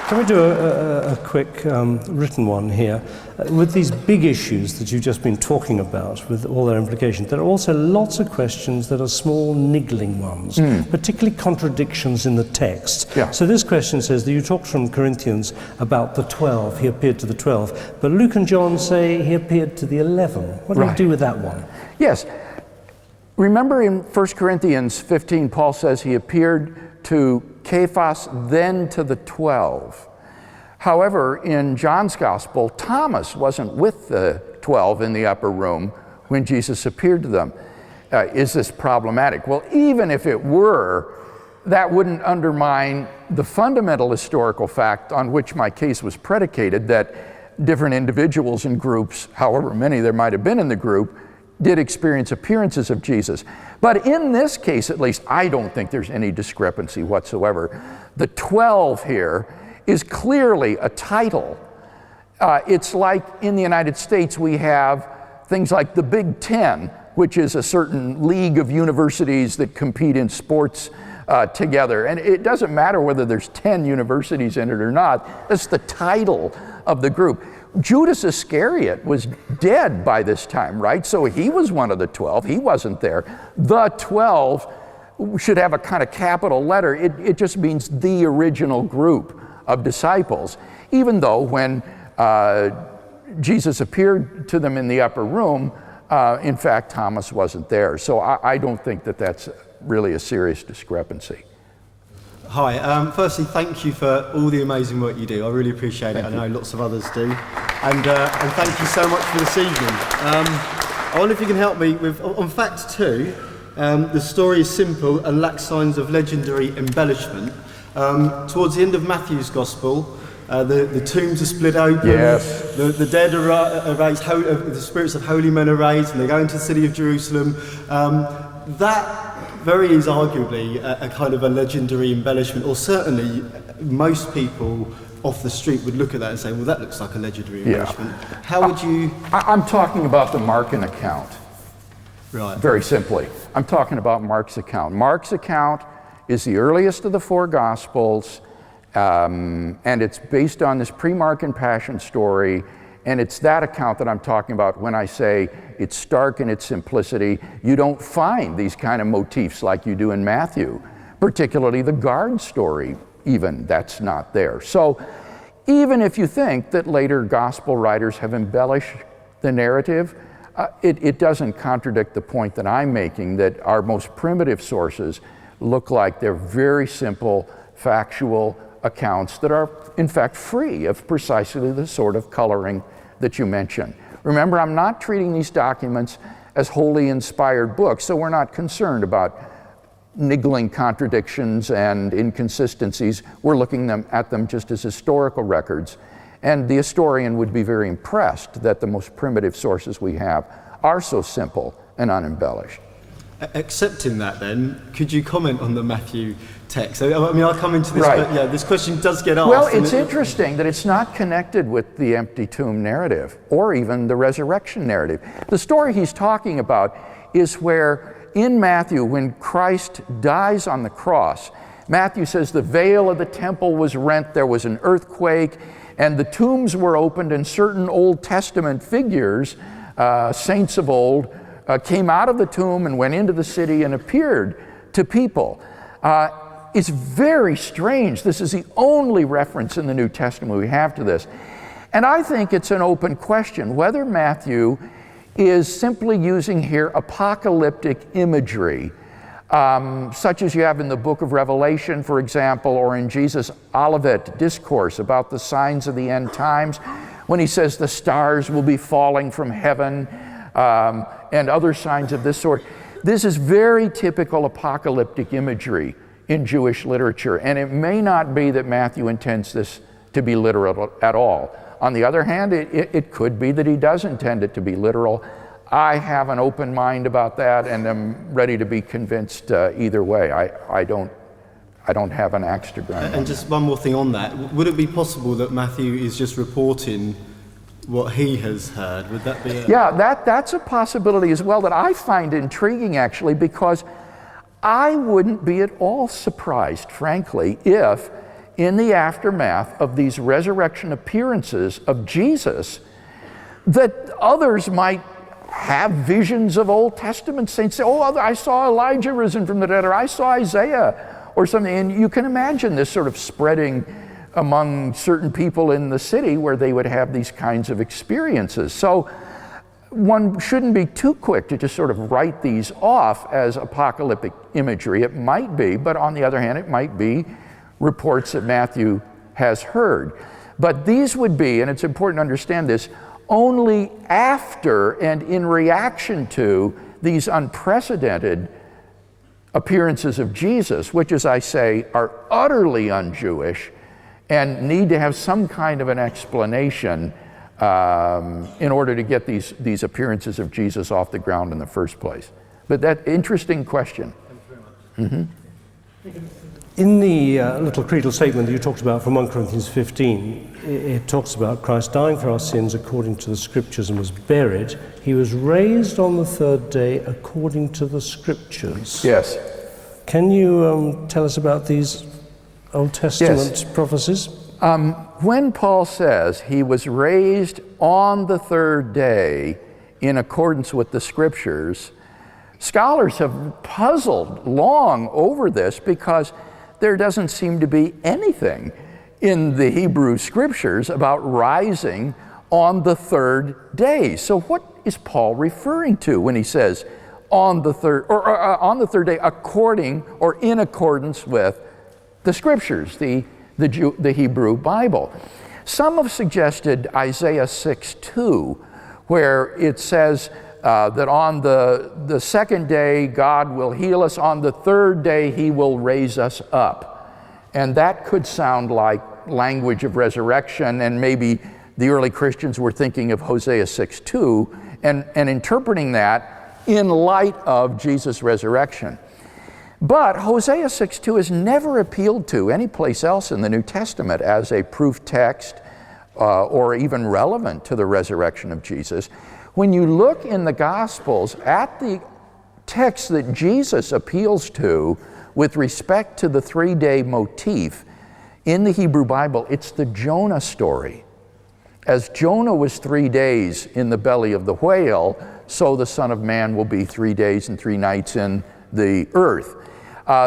Can we do a quick written one here? With these big issues that you've just been talking about, with all their implications, there are also lots of questions that are small, niggling ones, particularly contradictions in the text. Yeah. So this question says that you talked from Corinthians about the 12, he appeared to the 12, but Luke and John say he appeared to the 11. What do you do with that one? Yes. Remember in 1 Corinthians 15, Paul says he appeared to Cephas, then to the 12. However, in John's Gospel, Thomas wasn't with the 12 in the upper room when Jesus appeared to them. Is this problematic? Well, even if it were, that wouldn't undermine the fundamental historical fact on which my case was predicated, that different individuals and groups, however many there might have been in the group, did experience appearances of Jesus. But in this case, at least, I don't think there's any discrepancy whatsoever. The 12 here is clearly a title. It's like in the United States we have things like the Big Ten, which is a certain league of universities that compete in sports together. And it doesn't matter whether there's 10 universities in it or not. That's the title of the group. Judas Iscariot was dead by this time, right? So he was one of the 12. He wasn't there. The 12 should have a kind of capital letter. It just means the original group of disciples, even though when Jesus appeared to them in the upper room, in fact, Thomas wasn't there. So I don't think that that's really a serious discrepancy. Hi, firstly, thank you for all the amazing work you do. I really appreciate it. I know lots of others do. And thank you so much for this evening. I wonder if you can help me with, on fact 2, the story is simple and lacks signs of legendary embellishment. Towards the end of Matthew's Gospel, the tombs are split open, yes. the dead are raised, the spirits of holy men are raised, and they go into the city of Jerusalem. That very is arguably a kind of a legendary embellishment, or certainly most people off the street would look at that and say, well, that looks like a legendary embellishment. How would you... I'm talking about the Markan account. Right. Very simply. I'm talking about Mark's account. Mark's account is the earliest of the 4 Gospels, and it's based on this pre-Markan Passion story, and it's that account that I'm talking about when I say it's stark in its simplicity. You don't find these kind of motifs like you do in Matthew, particularly the guard story, even, that's not there. So even if you think that later gospel writers have embellished the narrative, it doesn't contradict the point that I'm making, that our most primitive sources look like they're very simple, factual accounts that are, in fact, free of precisely the sort of coloring that you mentioned. Remember, I'm not treating these documents as wholly inspired books, so we're not concerned about niggling contradictions and inconsistencies. We're looking at them just as historical records. And the historian would be very impressed that the most primitive sources we have are so simple and unembellished. Accepting that then, could you comment on the Matthew text? I mean, I'll come into this, Right. but yeah, this question does get asked. Well, it's interesting that it's not connected with the empty tomb narrative or even the resurrection narrative. The story he's talking about is where in Matthew, when Christ dies on the cross, Matthew says the veil of the temple was rent, there was an earthquake, and the tombs were opened, and certain Old Testament figures, saints of old, came out of the tomb and went into the city and appeared to people. It's very strange. This is the only reference in the New Testament we have to this. And I think it's an open question whether Matthew is simply using here apocalyptic imagery, such as you have in the book of Revelation, for example, or in Jesus' Olivet discourse about the signs of the end times, when he says the stars will be falling from heaven, and other signs of this sort. This is very typical apocalyptic imagery in Jewish literature, and it may not be that Matthew intends this to be literal at all. On the other hand, it could be that he does intend it to be literal. I have an open mind about that, and I'm ready to be convinced either way. I don't have an axe to grind. And just one more thing on that. Would it be possible that Matthew is just reporting what he has heard? Would that be Yeah, that's a possibility as well that I find intriguing, actually, because I wouldn't be at all surprised, frankly, if in the aftermath of these resurrection appearances of Jesus, that others might have visions of Old Testament saints say, oh, I saw Elijah risen from the dead, or I saw Isaiah, or something. And you can imagine this sort of spreading among certain people in the city where they would have these kinds of experiences. So one shouldn't be too quick to just sort of write these off as apocalyptic imagery. It might be, but on the other hand, it might be reports that Matthew has heard. But these would be, and it's important to understand this, only after and in reaction to these unprecedented appearances of Jesus, which, as I say, are utterly un-Jewish and need to have some kind of an explanation in order to get these appearances of Jesus off the ground in the first place. But that interesting question. In the little creedal statement that you talked about from 1 Corinthians 15, it talks about Christ dying for our sins according to the Scriptures and was buried. He was raised on the third day according to the Scriptures. Yes. Can you tell us about these Old Testament prophecies? When Paul says he was raised on the third day in accordance with the Scriptures, scholars have puzzled long over this because there doesn't seem to be anything in the Hebrew Scriptures about rising on the third day. So what is Paul referring to when he says on the third day according or in accordance with the Scriptures, the Hebrew Bible? Some have suggested Isaiah 6:2, where it says that on the second day God will heal us, on the third day he will raise us up. And that could sound like language of resurrection, and maybe the early Christians were thinking of Hosea 6:2 and interpreting that in light of Jesus' resurrection. But Hosea 6:2 is never appealed to any place else in the New Testament as a proof text or even relevant to the resurrection of Jesus. When you look in the Gospels at the text that Jesus appeals to with respect to the three-day motif in the Hebrew Bible, it's the Jonah story. As Jonah was 3 days in the belly of the whale, so the Son of Man will be 3 days and 3 nights in the earth.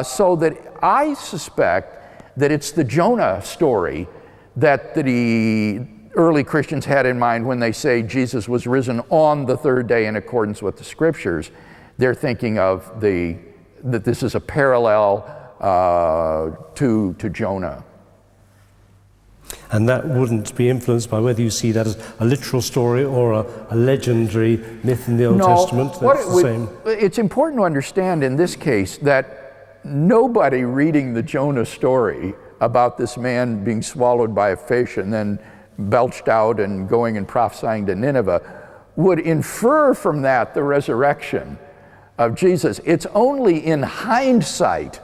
So that I suspect that it's the Jonah story that the early Christians had in mind when they say Jesus was risen on the third day in accordance with the Scriptures. They're thinking of that this is a parallel to Jonah. And that wouldn't be influenced by whether you see that as a literal story or a legendary myth in the Old Testament. That's the same. It's important to understand in this case that nobody reading the Jonah story about this man being swallowed by a fish and then belched out and going and prophesying to Nineveh would infer from that the resurrection of Jesus. It's only in hindsight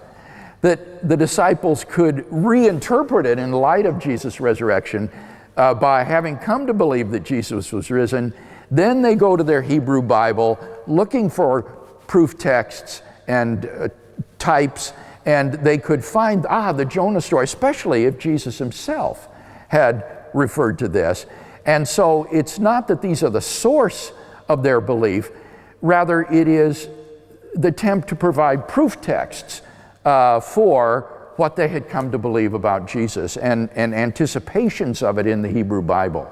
that the disciples could reinterpret it in light of Jesus' resurrection by having come to believe that Jesus was risen. Then they go to their Hebrew Bible looking for proof texts and types, and they could find, the Jonah story, especially if Jesus himself had referred to this. And so it's not that these are the source of their belief, rather it is the attempt to provide proof texts for what they had come to believe about Jesus and anticipations of it in the Hebrew Bible.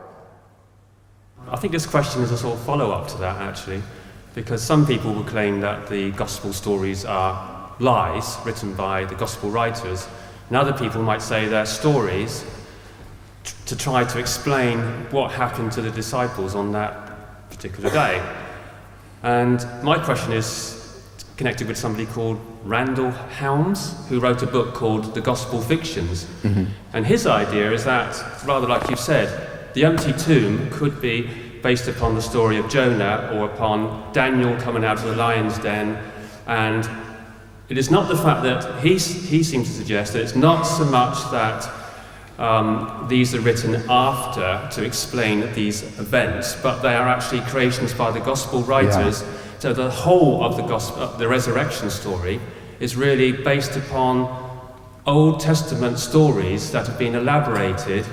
I think this question is a sort of follow-up to that, actually, because some people will claim that the gospel stories are lies written by the gospel writers, and other people might say they're stories to try to explain what happened to the disciples on that particular day. And my question is connected with somebody called Randall Helms, who wrote a book called The Gospel Fictions. Mm-hmm. And his idea is that, rather like you said, the empty tomb could be based upon the story of Jonah or upon Daniel coming out of the lion's den. And it is not the fact that he seems to suggest that it's not so much that these are written after to explain these events, but they are actually creations by the gospel writers. Yeah. So the whole of the resurrection story is really based upon Old Testament stories that have been elaborated,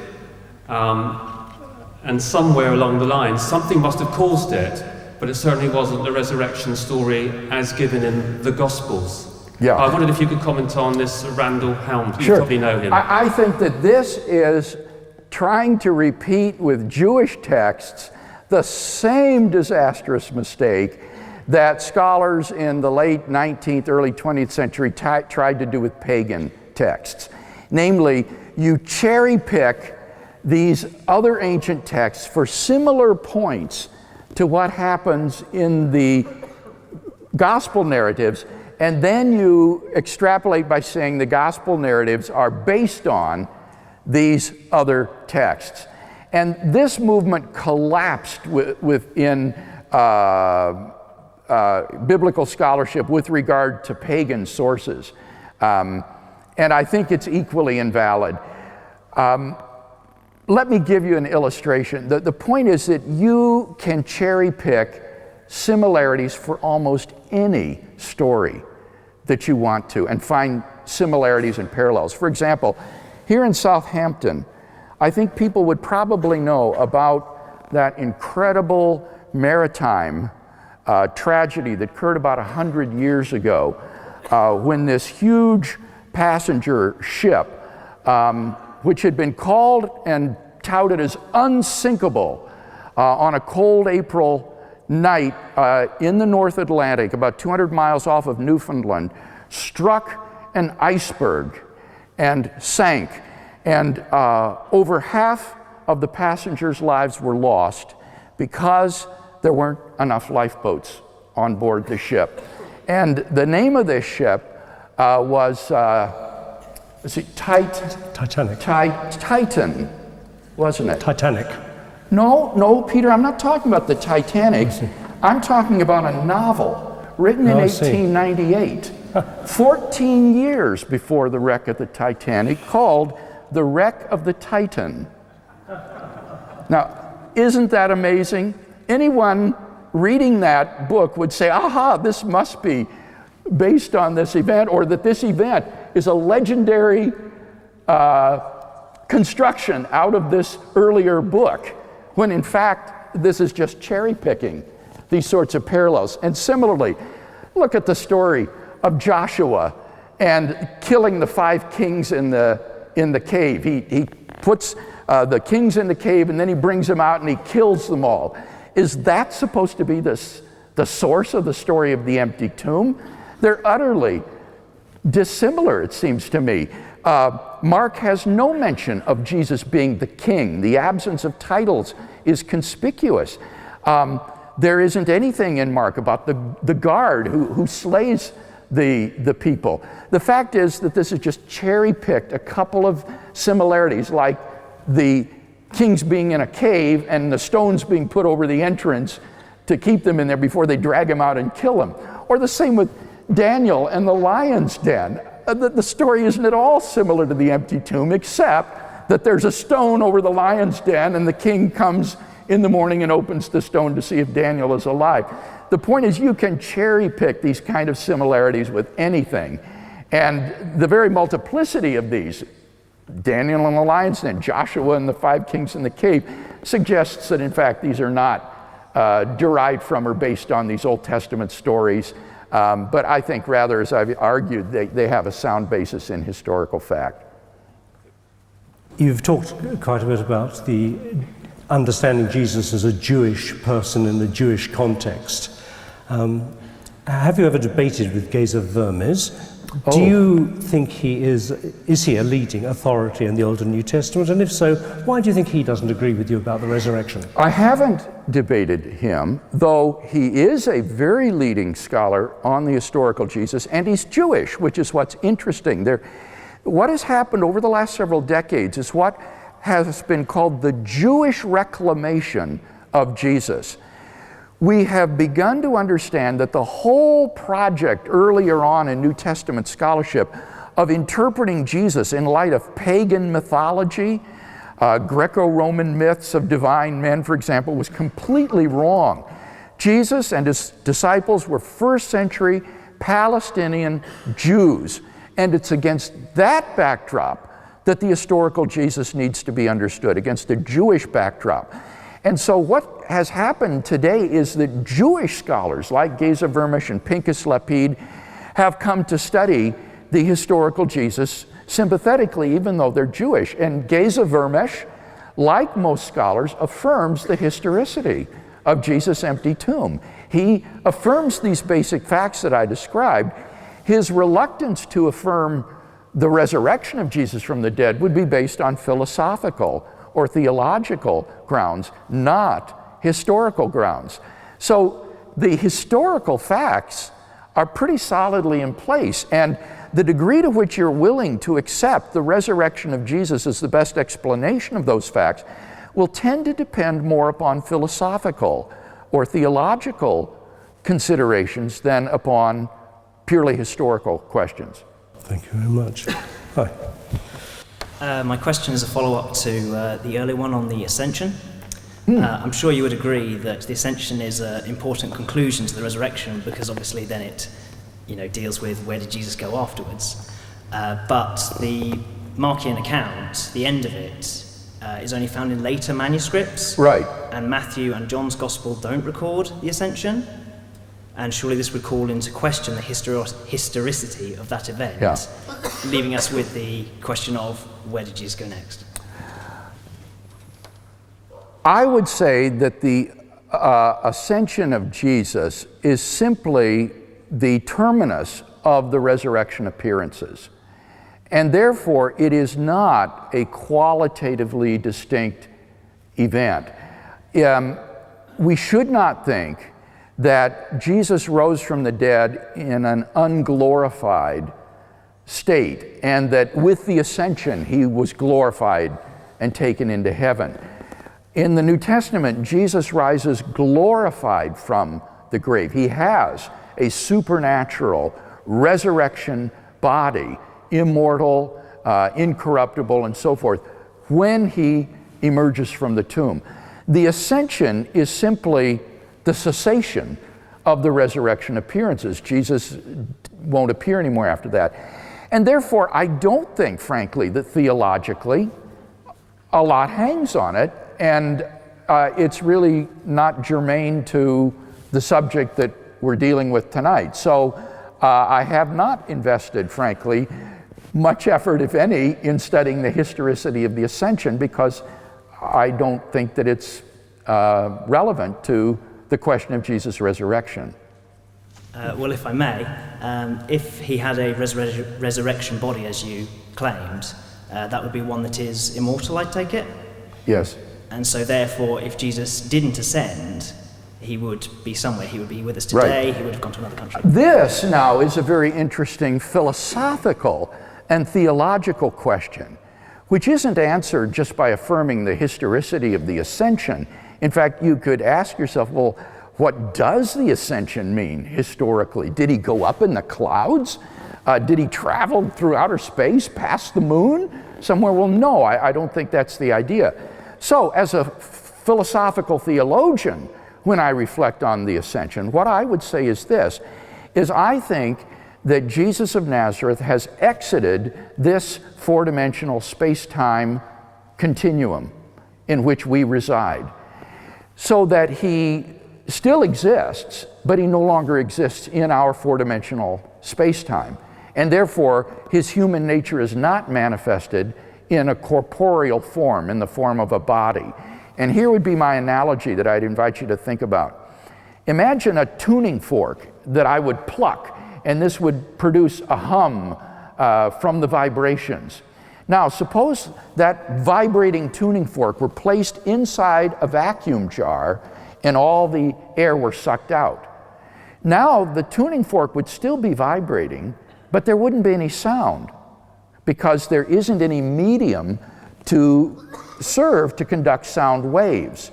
and somewhere along the line something must have caused it, but it certainly wasn't the resurrection story as given in the Gospels. Yeah. I wondered if you could comment on this Randall Helms. Sure. You probably know him. I think that this is trying to repeat with Jewish texts the same disastrous mistake that scholars in the late 19th, early 20th century tried to do with pagan texts. Namely, you cherry pick these other ancient texts for similar points to what happens in the gospel narratives, and then you extrapolate by saying the gospel narratives are based on these other texts. And this movement collapsed within biblical scholarship with regard to pagan sources. And I think it's equally invalid. Let me give you an illustration. The point is that you can cherry pick similarities for almost any story that you want to and find similarities and parallels. For example, here in Southampton, I think people would probably know about that incredible maritime tragedy that occurred about 100 years ago when this huge passenger ship, which had been called and touted as unsinkable on a cold April night in the North Atlantic, about 200 miles off of Newfoundland, struck an iceberg and sank. And over half of the passengers' lives were lost because there weren't enough lifeboats on board the ship. And the name of this ship was Titanic. Titan, wasn't it? Titanic. No, Peter, I'm not talking about the Titanic. I'm talking about a novel written in 1898, 14 years before the wreck of the Titanic, called The Wreck of the Titan. Now, isn't that amazing? Anyone reading that book would say, aha, this must be based on this event, or that this event is a legendary construction out of this earlier book, when in fact this is just cherry picking these sorts of parallels. And similarly, look at the story of Joshua and killing the 5 kings in the cave. He puts the kings in the cave and then he brings them out and he kills them all. Is that supposed to be the source of the story of the empty tomb? They're utterly dissimilar, it seems to me. Mark has no mention of Jesus being the king. The absence of titles is conspicuous. There isn't anything in Mark about the guard who slays the people. The fact is that this is just cherry-picked a couple of similarities, like the kings being in a cave and the stones being put over the entrance to keep them in there before they drag him out and kill him. Or the same with Daniel and the lion's den. The story isn't at all similar to the empty tomb, except that there's a stone over the lion's den, and the king comes in the morning and opens the stone to see if Daniel is alive. The point is, you can cherry pick these kind of similarities with anything. And the very multiplicity of these, Daniel and the lion's den, Joshua and the 5 kings in the cave, suggests that in fact these are not derived from or based on these Old Testament stories. But I think rather, as I've argued, they have a sound basis in historical fact. You've talked quite a bit about the understanding Jesus as a Jewish person in the Jewish context. Have you ever debated with Geza Vermes? Do you think he is he a leading authority in the Old and New Testament? And if so, why do you think he doesn't agree with you about the resurrection? I haven't debated him, though he is a very leading scholar on the historical Jesus, and he's Jewish, which is what's interesting. What has happened over the last several decades is what has been called the Jewish reclamation of Jesus. We have begun to understand that the whole project earlier on in New Testament scholarship of interpreting Jesus in light of pagan mythology, Greco-Roman myths of divine men, for example, was completely wrong. Jesus and his disciples were first century Palestinian Jews, and it's against that backdrop that the historical Jesus needs to be understood, against a Jewish backdrop. And so what has happened today is that Jewish scholars like Geza Vermes and Pinchas Lapid have come to study the historical Jesus sympathetically, even though they're Jewish. And Geza Vermes, like most scholars, affirms the historicity of Jesus' empty tomb. He affirms these basic facts that I described. His reluctance to affirm the resurrection of Jesus from the dead would be based on philosophical or theological grounds, not historical grounds. So the historical facts are pretty solidly in place, and the degree to which you're willing to accept the resurrection of Jesus as the best explanation of those facts will tend to depend more upon philosophical or theological considerations than upon purely historical questions. Thank you very much. Hi. My question is a follow-up to the earlier one on the ascension. I'm sure you would agree that the ascension is an important conclusion to the resurrection, because obviously then it deals with where did Jesus go afterwards. But the Markian account, the end of it, is only found in later manuscripts. Right. And Matthew and John's Gospel don't record the ascension. And surely this would call into question the historicity of that event, leaving us with the question of where did Jesus go next? I would say that the ascension of Jesus is simply the terminus of the resurrection appearances. And therefore, it is not a qualitatively distinct event. We should not think that Jesus rose from the dead in an unglorified state, and that with the ascension he was glorified and taken into heaven. In the New Testament, Jesus rises glorified from the grave. He has a supernatural resurrection body, immortal, incorruptible, and so forth, when he emerges from the tomb. The ascension is simply the cessation of the resurrection appearances. Jesus won't appear anymore after that. And therefore, I don't think, frankly, that theologically a lot hangs on it, and it's really not germane to the subject that we're dealing with tonight. So I have not invested, frankly, much effort, if any, in studying the historicity of the ascension, because I don't think that it's relevant to the question of Jesus' resurrection. Well, if I may, if he had a resurrection body, as you claimed, that would be one that is immortal, I take it? Yes. And so therefore, if Jesus didn't ascend, he would be somewhere. He would be with us today. Right. He would have gone to another country. This now is a very interesting philosophical and theological question, which isn't answered just by affirming the historicity of the ascension. In fact, you could ask yourself, well, what does the ascension mean historically? Did he go up in the clouds? Did he travel through outer space, past the moon somewhere? Well, no, I don't think that's the idea. So as a philosophical theologian, when I reflect on the ascension, what I would say is this, is I think that Jesus of Nazareth has exited this four-dimensional space-time continuum in which we reside, so that he still exists, but he no longer exists in our four-dimensional space-time. And therefore, his human nature is not manifested in a corporeal form, in the form of a body. And here would be my analogy that I'd invite you to think about. Imagine a tuning fork that I would pluck, and this would produce a hum from the vibrations. Now, suppose that vibrating tuning fork were placed inside a vacuum jar and all the air were sucked out. Now, the tuning fork would still be vibrating, but there wouldn't be any sound because there isn't any medium to serve to conduct sound waves.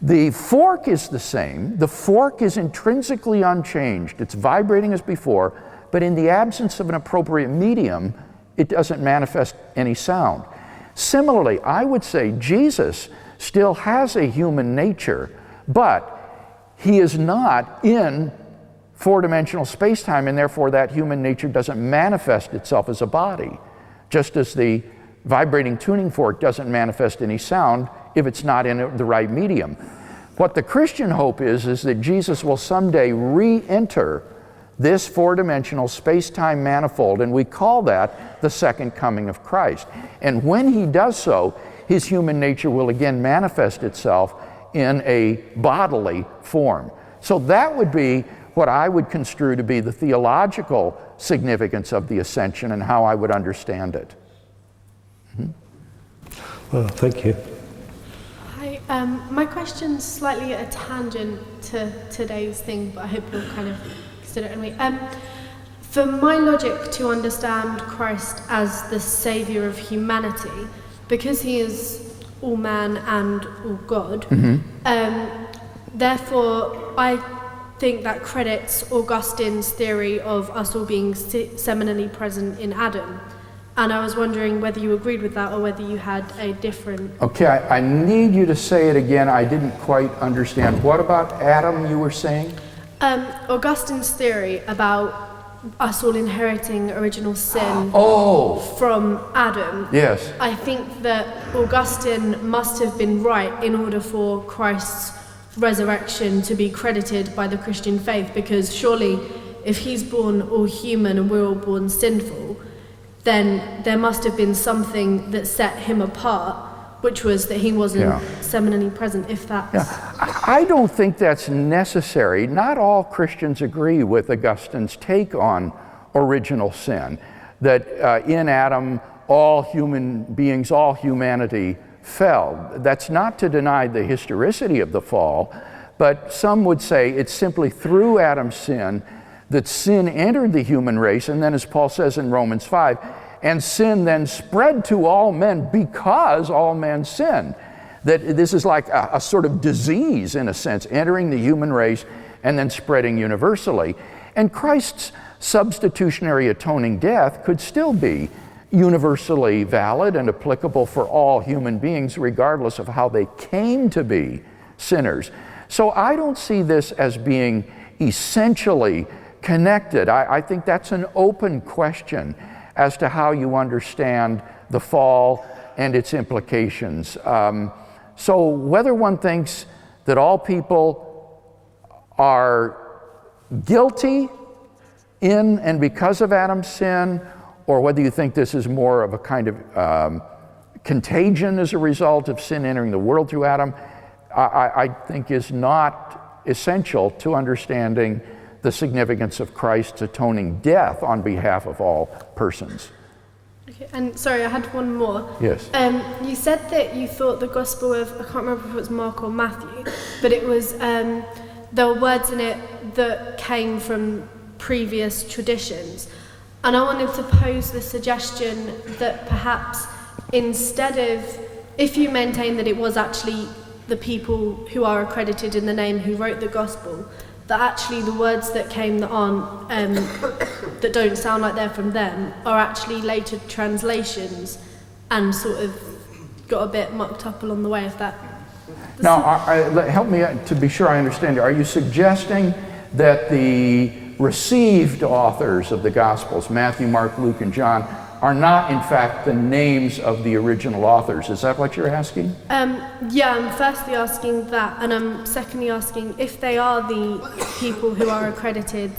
The fork is the same. The fork is intrinsically unchanged. It's vibrating as before, but in the absence of an appropriate medium, it doesn't manifest any sound. Similarly, I would say Jesus still has a human nature, but he is not in four-dimensional space-time, and therefore that human nature doesn't manifest itself as a body, just as the vibrating tuning fork doesn't manifest any sound if it's not in the right medium. What the Christian hope is that Jesus will someday re-enter this four-dimensional space-time manifold, and we call that the second coming of Christ. And when he does so, his human nature will again manifest itself in a bodily form. So that would be what I would construe to be the theological significance of the ascension and how I would understand it. Well, thank you. Hi, my question's slightly at a tangent to today's thing, but I hope you'll kind of consider it anyway. For my logic to understand Christ as the saviour of humanity, because he is all man and all God, therefore I think that credits Augustine's theory of us all being seminally present in Adam. And I was wondering whether you agreed with that or whether you had a different... Okay, I need you to say it again. I didn't quite understand. What about Adam you were saying? Augustine's theory about us all inheriting original sin from Adam. Yes. I think that Augustine must have been right in order for Christ's resurrection to be credited by the Christian faith, because surely if he's born all human and we're all born sinful, then there must have been something that set him apart, which was that he wasn't seminally present, if that's... I don't think that's necessary. Not all Christians agree with Augustine's take on original sin, that in Adam all human beings, all humanity fell. That's not to deny the historicity of the fall, but some would say it's simply through Adam's sin that sin entered the human race, and then as Paul says in Romans 5, and sin then spread to all men because all men sinned. That this is like a sort of disease, in a sense, entering the human race and then spreading universally. And Christ's substitutionary atoning death could still be universally valid and applicable for all human beings, regardless of how they came to be sinners. So I don't see this as being essentially connected. I think that's an open question as to how you understand the fall and its implications. So whether one thinks that all people are guilty in and because of Adam's sin, or whether you think this is more of a kind of contagion as a result of sin entering the world through Adam, I think is not essential to understanding the significance of Christ's atoning death on behalf of all persons. Okay, and sorry, I had one more. Yes. You said that you thought the Gospel of, I can't remember if it was Mark or Matthew, but it was, there were words in it that came from previous traditions. And I wanted to pose the suggestion that perhaps instead of, if you maintain that it was actually the people who are accredited in the name who wrote the gospel, that actually the words that came that aren't, that don't sound like they're from them, are actually later translations and sort of got a bit mucked up along the way, if that... Now, help me to be sure I understand you. Are you suggesting that the received authors of the Gospels, Matthew, Mark, Luke, and John, are not in fact the names of the original authors? Is that what you're asking? Yeah, I'm firstly asking that, and I'm secondly asking if they are the people who are accredited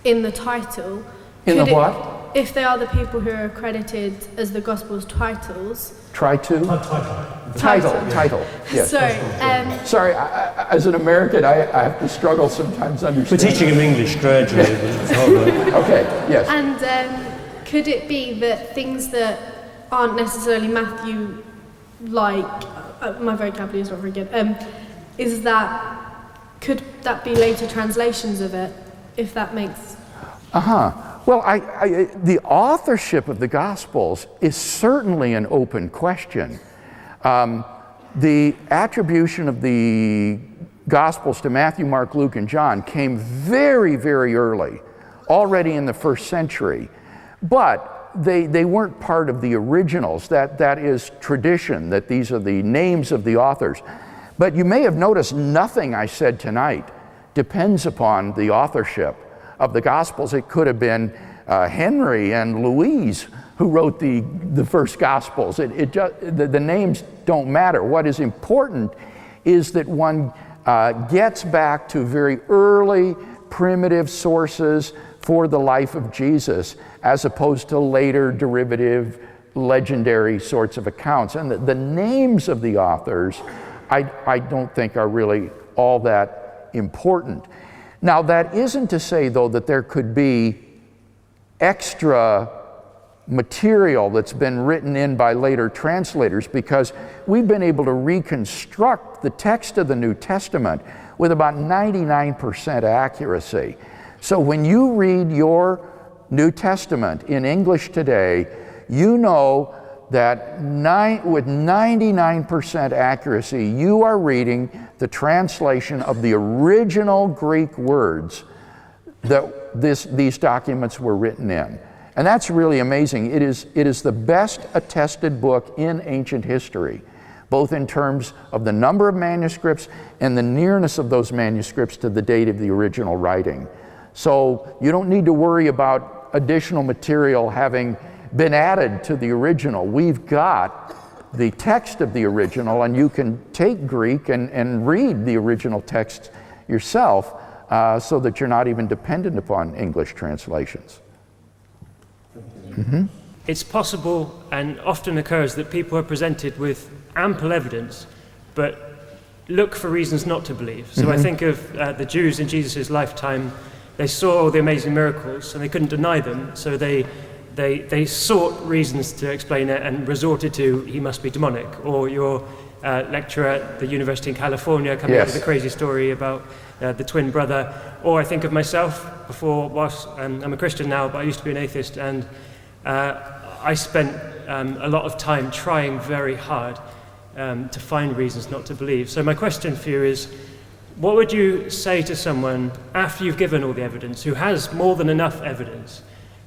in the title. In the what? If they are the people who are accredited as the Gospel's titles. Title, yes. Sorry. Sorry, as an American, I have to struggle sometimes understanding. We're teaching him English gradually. Okay, yes. And could it be that things that aren't necessarily Matthew, like, my vocabulary is not very good, could that be later translations of it, if that makes... Well, the authorship of the Gospels is certainly an open question. The attribution of the Gospels to Matthew, Mark, Luke, and John came very, very early, already in the first century. But they weren't part of the originals. That is tradition, that these are the names of the authors. But you may have noticed nothing I said tonight depends upon the authorship of the Gospels. It could have been Henry and Louise who wrote the first Gospels. The names don't matter. What is important is that one gets back to very early primitive sources for the life of Jesus, as opposed to later derivative, legendary sorts of accounts. And the names of the authors, I don't think are really all that important. Now, that isn't to say, though, that there could be extra material that's been written in by later translators, because we've been able to reconstruct the text of the New Testament with about 99% accuracy. So when you read your New Testament in English today, you know that with 99% accuracy, you are reading the translation of the original Greek words that these documents were written in. And that's really amazing. It is the best attested book in ancient history, both in terms of the number of manuscripts and the nearness of those manuscripts to the date of the original writing. So you don't need to worry about additional material having been added to the original. We've got the text of the original, and you can take Greek and read the original text yourself, so that you're not even dependent upon English translations. It's possible and often occurs that people are presented with ample evidence, but look for reasons not to believe. So I think of the Jews in Jesus' lifetime. They saw all the amazing miracles and they couldn't deny them, so they sought reasons to explain it and resorted to, he must be demonic. Or your lecturer at the University in California coming up with a crazy story about the twin brother. Or I think of myself I'm a Christian now, but I used to be an atheist, and I spent a lot of time trying very hard to find reasons not to believe. So my question for you is, what would you say to someone after you've given all the evidence, who has more than enough evidence,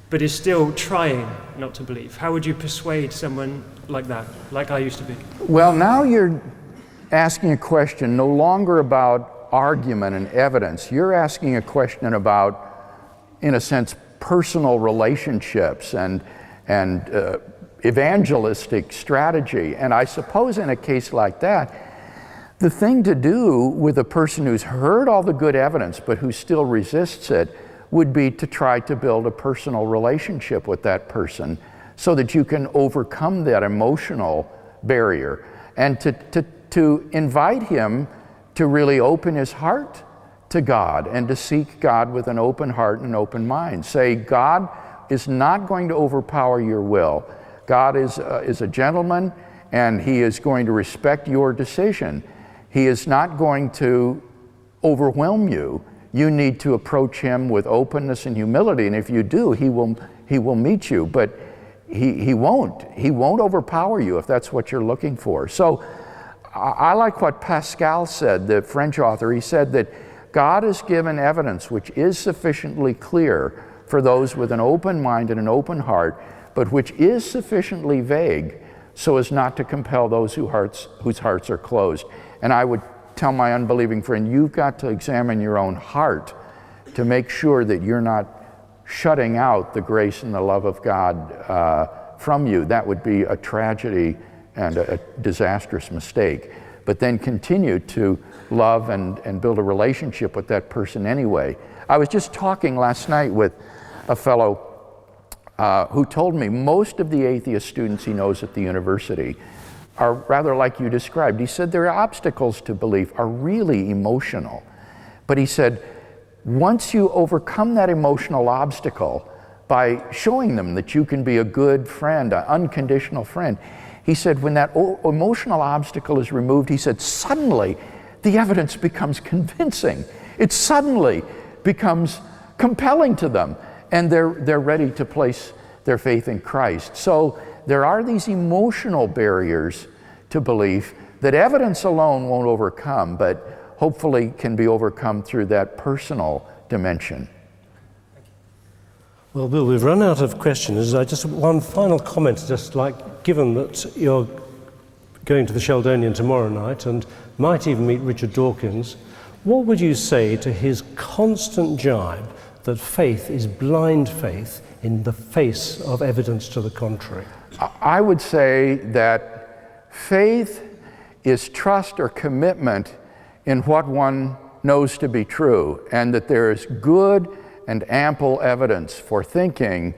but is still trying not to believe? How would you persuade someone like that, like I used to be? Well, now you're asking a question no longer about argument and evidence. You're asking a question about, in a sense, personal relationships and evangelistic strategy. And I suppose in a case like that, the thing to do with a person who's heard all the good evidence but who still resists it would be to try to build a personal relationship with that person so that you can overcome that emotional barrier, and to invite him to really open his heart to God and to seek God with an open heart and an open mind. Say, God is not going to overpower your will. God is a gentleman, and he is going to respect your decision. He is not going to overwhelm you. You need to approach him with openness and humility, and if you do, he will meet you, but he won't overpower you if that's what you're looking for. So I like what Pascal said, the French author. He said that God has given evidence which is sufficiently clear for those with an open mind and an open heart, but which is sufficiently vague so as not to compel those whose hearts are closed. And I would tell my unbelieving friend, you've got to examine your own heart to make sure that you're not shutting out the grace and the love of God from you. That would be a tragedy and a disastrous mistake. But then continue to love and build a relationship with that person anyway. I was just talking last night with a fellow who told me most of the atheist students he knows at the university are rather like you described. He said their obstacles to belief are really emotional. But he said, once you overcome that emotional obstacle by showing them that you can be a good friend, an unconditional friend, he said when that emotional obstacle is removed, he said suddenly the evidence becomes convincing. It suddenly becomes compelling to them, and they're ready to place their faith in Christ. So there are these emotional barriers to belief that evidence alone won't overcome, but hopefully can be overcome through that personal dimension. Well, Bill, we've run out of questions. Just one final comment, just like, given that you're going to the Sheldonian tomorrow night and might even meet Richard Dawkins, what would you say to his constant jibe that faith is blind faith in the face of evidence to the contrary? I would say that faith is trust or commitment in what one knows to be true, and that there is good and ample evidence for thinking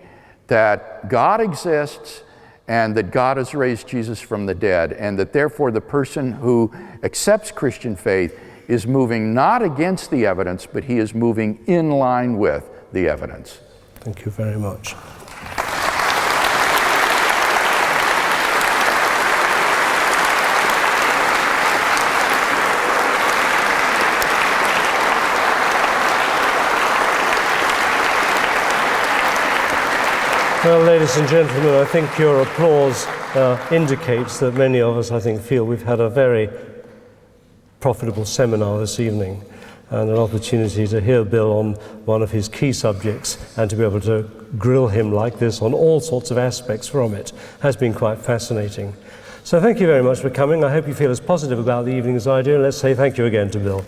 that God exists and that God has raised Jesus from the dead, and that therefore the person who accepts Christian faith is moving not against the evidence, but he is moving in line with the evidence. Thank you very much. Well, ladies and gentlemen, I think your applause indicates that many of us, I think, feel we've had a very profitable seminar this evening and an opportunity to hear Bill on one of his key subjects and to be able to grill him like this on all sorts of aspects from it has been quite fascinating. So thank you very much for coming. I hope you feel as positive about the evening as I do, and let's say thank you again to Bill.